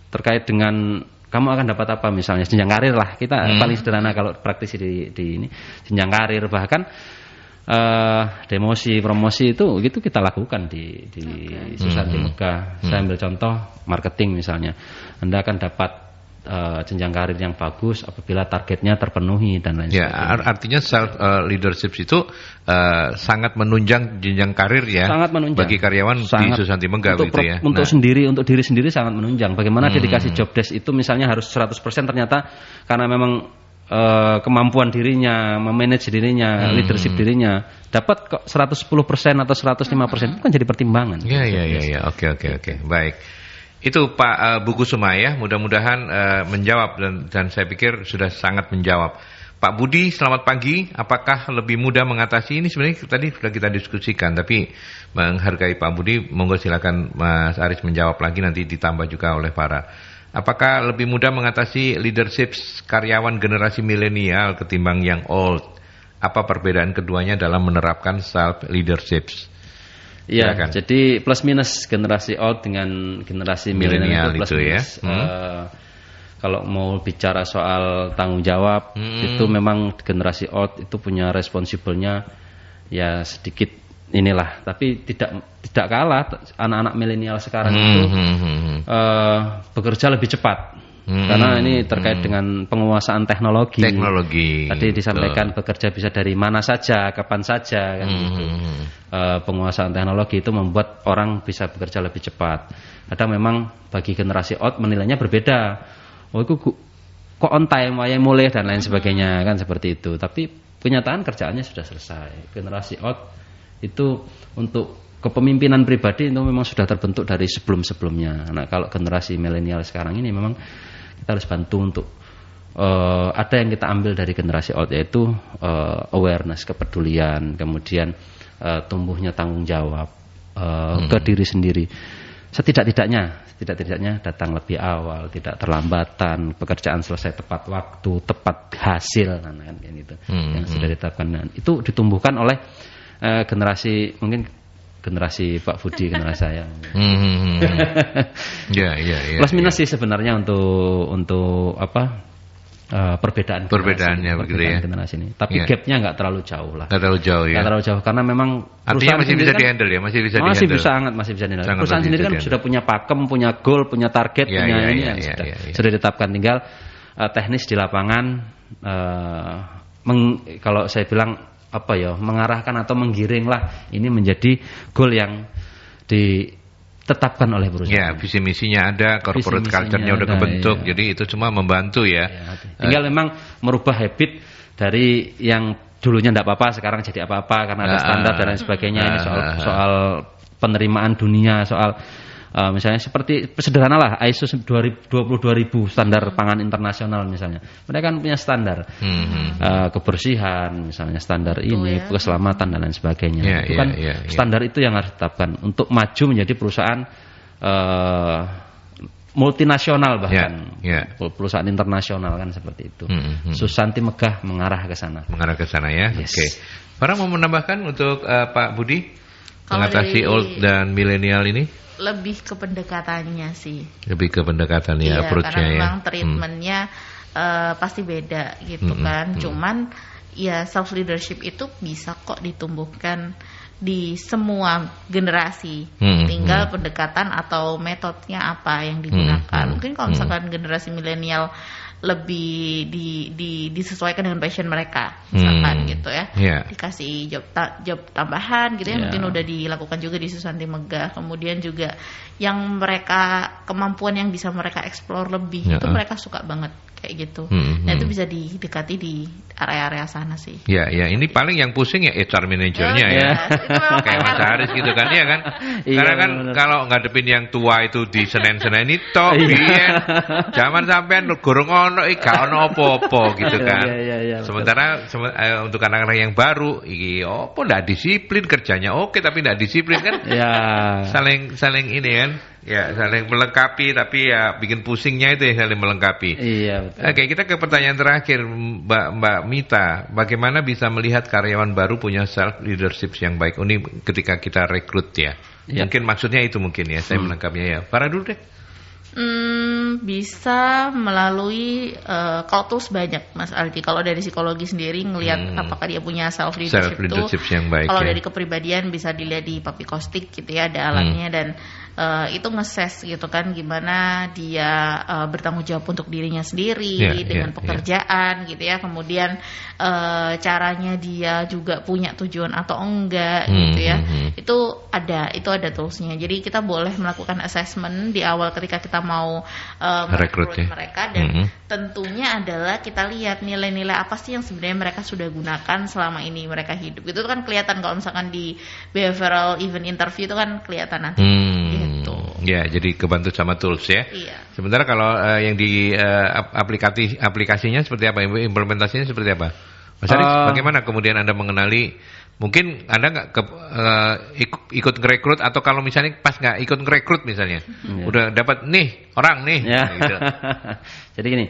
terkait dengan kamu akan dapat apa misalnya jenjang karir lah, kita paling sederhana kalau praktisi di ini jenjang karir, bahkan demosi, promosi itu kita lakukan di Susanti Megah. Saya ambil contoh marketing misalnya, Anda akan dapat jenjang karir yang bagus apabila targetnya terpenuhi dan lain sebagainya. Artinya self leadership itu sangat menunjang jenjang karir ya, sangat menunjang bagi karyawan di Susanti Megah gitu ya. Untuk diri sendiri sangat menunjang. Bagaimana dedikasi job desk itu misalnya harus 100%, ternyata karena memang kemampuan dirinya, memanage dirinya, leadership dirinya dapat kok 110% atau 105%, itu kan jadi pertimbangan. Iya. Oke. Baik. Itu Pak Bu Kusuma ya, mudah-mudahan menjawab dan saya pikir sudah sangat menjawab. Pak Budi, selamat pagi. Apakah lebih mudah mengatasi ini? Sebenarnya tadi sudah kita diskusikan, tapi menghargai Pak Budi, monggo silakan Mas Aris menjawab lagi, nanti ditambah juga oleh para. Apakah lebih mudah mengatasi leadership karyawan generasi milenial ketimbang yang old? Apa perbedaan keduanya dalam menerapkan self leadership? Iya, jadi plus minus generasi old dengan generasi milenial itu plus minus. Ya. Kalau mau bicara soal tanggung jawab, itu memang generasi old itu punya responsibelnya ya sedikit inilah, tapi tidak kalah anak-anak milenial sekarang itu bekerja lebih cepat. Karena ini terkait dengan penguasaan teknologi. Tadi disampaikan bekerja bisa dari mana saja, kapan saja kan gitu. Penguasaan teknologi itu membuat orang bisa bekerja lebih cepat. Kadang memang bagi generasi old menilainya berbeda. Oh itu kok on time, yang mulai dan lain sebagainya kan seperti itu. Tapi kenyataan kerjaannya sudah selesai. Generasi old itu untuk kepemimpinan pribadi itu memang sudah terbentuk dari sebelum-sebelumnya. Nah kalau generasi milenial sekarang ini memang kita harus bantu untuk ada yang kita ambil dari generasi old, yaitu awareness, kepedulian, kemudian tumbuhnya tanggung jawab ke diri sendiri. Setidak-tidaknya datang lebih awal, tidak terlambatan, pekerjaan selesai tepat waktu, tepat hasil, kan gitu. Yang sudah ditetapkan. Dan itu ditumbuhkan oleh generasi Pak Budi, generasi saya. Plus minus sih sebenarnya untuk perbedaannya begitu ya generasi ini. Tapi gapnya nggak terlalu jauh lah. Nggak terlalu jauh ya. Nggak terlalu jauh karena memang artinya masih bisa dihandle ya, masih bisa dihandle. Perusahaan sendiri kan sudah punya pakem, punya goal, punya target, punya ini yang sudah ditetapkan. Tinggal teknis di lapangan. Kalau saya bilang mengarahkan atau menggiring lah ini menjadi goal yang ditetapkan oleh perusahaan. Ya, visi misinya ada, corporate culture-nya udah kebentuk, jadi itu cuma membantu ya. Tinggal memang merubah habit dari yang dulunya tidak apa-apa sekarang jadi apa-apa karena ada standar dan lain sebagainya. Ini soal penerimaan dunia, soal misalnya seperti sederhana lah ISO 22000 standar pangan internasional misalnya. Mereka kan punya standar kebersihan misalnya, standar ini keselamatan dan lain sebagainya. Itu kan standar itu yang harus ditetapkan untuk maju menjadi perusahaan multinasional bahkan perusahaan internasional kan seperti itu. Susanti Megah mengarah ke sana. Ya. Yes. Oke. Para mau menambahkan untuk Pak Budi mengatasi old dan milenial ini? Lebih ke pendekatannya sih. Lebih ke pendekatan ya, approach-nya ya. Karena memang treatmentnya pasti beda gitu kan. Cuman ya self leadership itu bisa kok ditumbuhkan di semua generasi. Tinggal pendekatan atau metodenya apa yang digunakan. Mungkin kalau misalkan generasi milenial lebih disesuaikan dengan passion mereka, misalkan gitu ya. Dikasih job tambahan gitu ya, mungkin udah dilakukan juga di Susanti Megah. Kemudian juga yang mereka kemampuan yang bisa mereka explore lebih itu mereka suka banget kayak gitu. Nah itu bisa didekati di area-area sana sih. Ya, ini paling yang pusing ya HR manajernya ya. Kayak Mas Haris gitu kan, ya kan? Karena kan kalau ngadepin yang tua itu di Senin-Senin itu zaman sampean gorong ono gak ono apa-apa gitu kan. Sementara untuk anak-anak yang baru iki opo ndak disiplin, kerjanya oke tapi ndak disiplin kan. Saling ini kan. Ya, saling melengkapi tapi ya bikin pusingnya itu ya saling melengkapi. Iya, betul. Oke, kita ke pertanyaan terakhir Mbak Mita. Bagaimana bisa melihat karyawan baru punya self leadership yang baik? Ini ketika kita rekrut ya. Mungkin maksudnya itu mungkin ya, saya menangkapnya ya. Para dulu deh. Bisa melalui kalau tools banyak Mas Aldi. Kalau dari psikologi sendiri ngelihat apakah dia punya self leadership itu yang baik. Kalau dari kepribadian bisa dilihat di Papi Kostik gitu ya, ada alatnya dan itu nge-assess gitu kan gimana dia bertanggung jawab untuk dirinya sendiri dengan pekerjaan gitu ya. Kemudian caranya dia juga punya tujuan atau enggak gitu ya. Itu ada toolsnya. Jadi kita boleh melakukan assessment di awal ketika kita mau merekrut mereka dan tentunya adalah kita lihat nilai-nilai apa sih yang sebenarnya mereka sudah gunakan selama ini mereka hidup. Itu kan kelihatan kalau misalkan di behavioral event interview itu kan kelihatan nanti gitu. Ya, jadi kebantu sama tools ya. Iya. Sementara kalau yang di aplikasinya seperti apa? Implementasinya seperti apa? Mas Aris, bagaimana kemudian Anda mengenali? Mungkin Anda nggak ikut ngerekrut, atau kalau misalnya pas nggak ikut ngerekrut misalnya, udah dapat nih orang nih. Ya. Gitu. Jadi gini,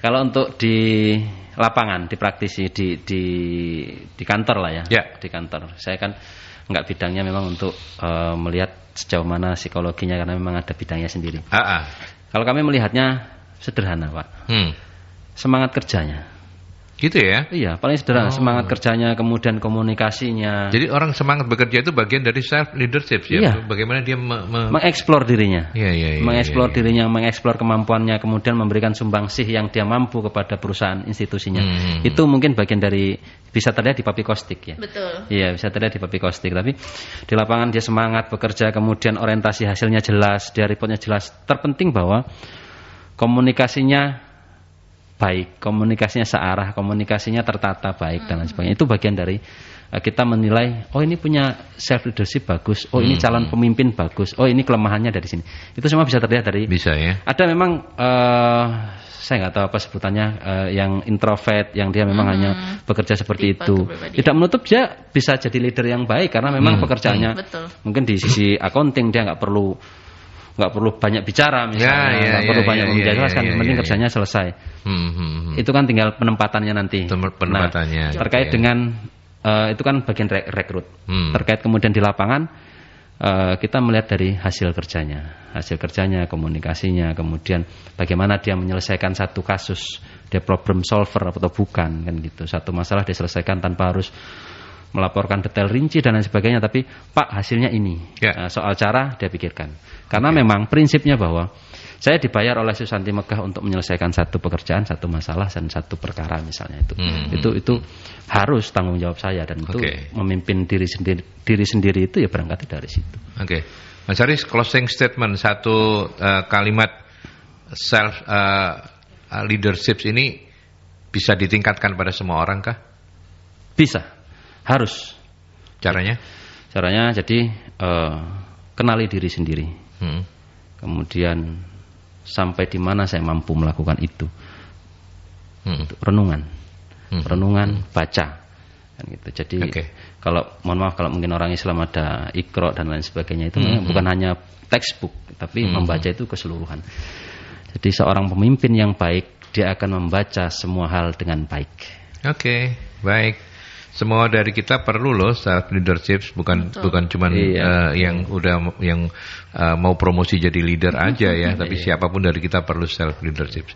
kalau untuk di lapangan, di praktisi, di kantor lah ya, di kantor. Saya kan nggak bidangnya memang untuk melihat sejauh mana psikologinya, karena memang ada bidangnya sendiri. Kalau kami melihatnya sederhana, Pak. Semangat kerjanya. Gitu ya? Iya, paling sederhana. Semangat kerjanya, kemudian komunikasinya. Jadi orang semangat bekerja itu bagian dari self leadership ya. Iya. Bagaimana dia mengeksplor dirinya. Mengeksplor dirinya, mengeksplor kemampuannya, kemudian memberikan sumbangsih yang dia mampu kepada perusahaan institusinya. Itu mungkin bagian dari, bisa terlihat di Papi Kostik ya. Betul. Iya, bisa terlihat di Papi Kostik. Tapi di lapangan dia semangat bekerja, kemudian orientasi hasilnya jelas, dia reportnya jelas. Terpenting bahwa komunikasinya baik, komunikasinya searah, komunikasinya tertata baik dan lain sebagainya. Itu bagian dari kita menilai, oh ini punya self leadership bagus, oh ini calon pemimpin bagus, oh ini kelemahannya dari sini. Itu semua bisa terlihat dari. Bisa ya. Ada memang saya nggak tahu apa sebutannya, yang introvert, yang dia memang hanya bekerja seperti itu. Tidak menutup dia bisa jadi leader yang baik, karena memang pekerjaannya mungkin di sisi accounting dia nggak perlu banyak bicara misalnya, nggak perlu banyak menjelaskan, yang penting kerjanya selesai. Itu kan tinggal penempatannya nanti. Penempatannya. Nah, terkait dengan itu kan bagian rekrut. Terkait kemudian di lapangan, kita melihat dari hasil kerjanya, komunikasinya, kemudian bagaimana dia menyelesaikan satu kasus, dia problem solver atau bukan, kan gitu. Satu masalah diselesaikan tanpa harus melaporkan detail rinci dan lain sebagainya, tapi Pak hasilnya ini. Soal cara dia pikirkan. Karena memang prinsipnya bahwa saya dibayar oleh Susanti Megah untuk menyelesaikan satu pekerjaan, satu masalah dan satu perkara misalnya itu. Itu harus tanggung jawab saya, dan itu memimpin diri sendiri itu ya berangkat dari situ. Mas Aris, closing statement, satu kalimat self leadership ini bisa ditingkatkan pada semua orang kah? Bisa. Harus. Caranya jadi kenali diri sendiri. Kemudian sampai di mana saya mampu melakukan itu. Renungan, baca, kan gitu. Jadi kalau mohon maaf kalau mungkin orang Islam ada Iqra dan lain sebagainya, itu bukan hanya textbook, tapi membaca itu keseluruhan. Jadi seorang pemimpin yang baik, dia akan membaca semua hal dengan baik. Baik. Semua dari kita perlu loh self leadership, bukan cuman yang mau promosi jadi leader aja ya, tapi siapapun dari kita perlu self leadership.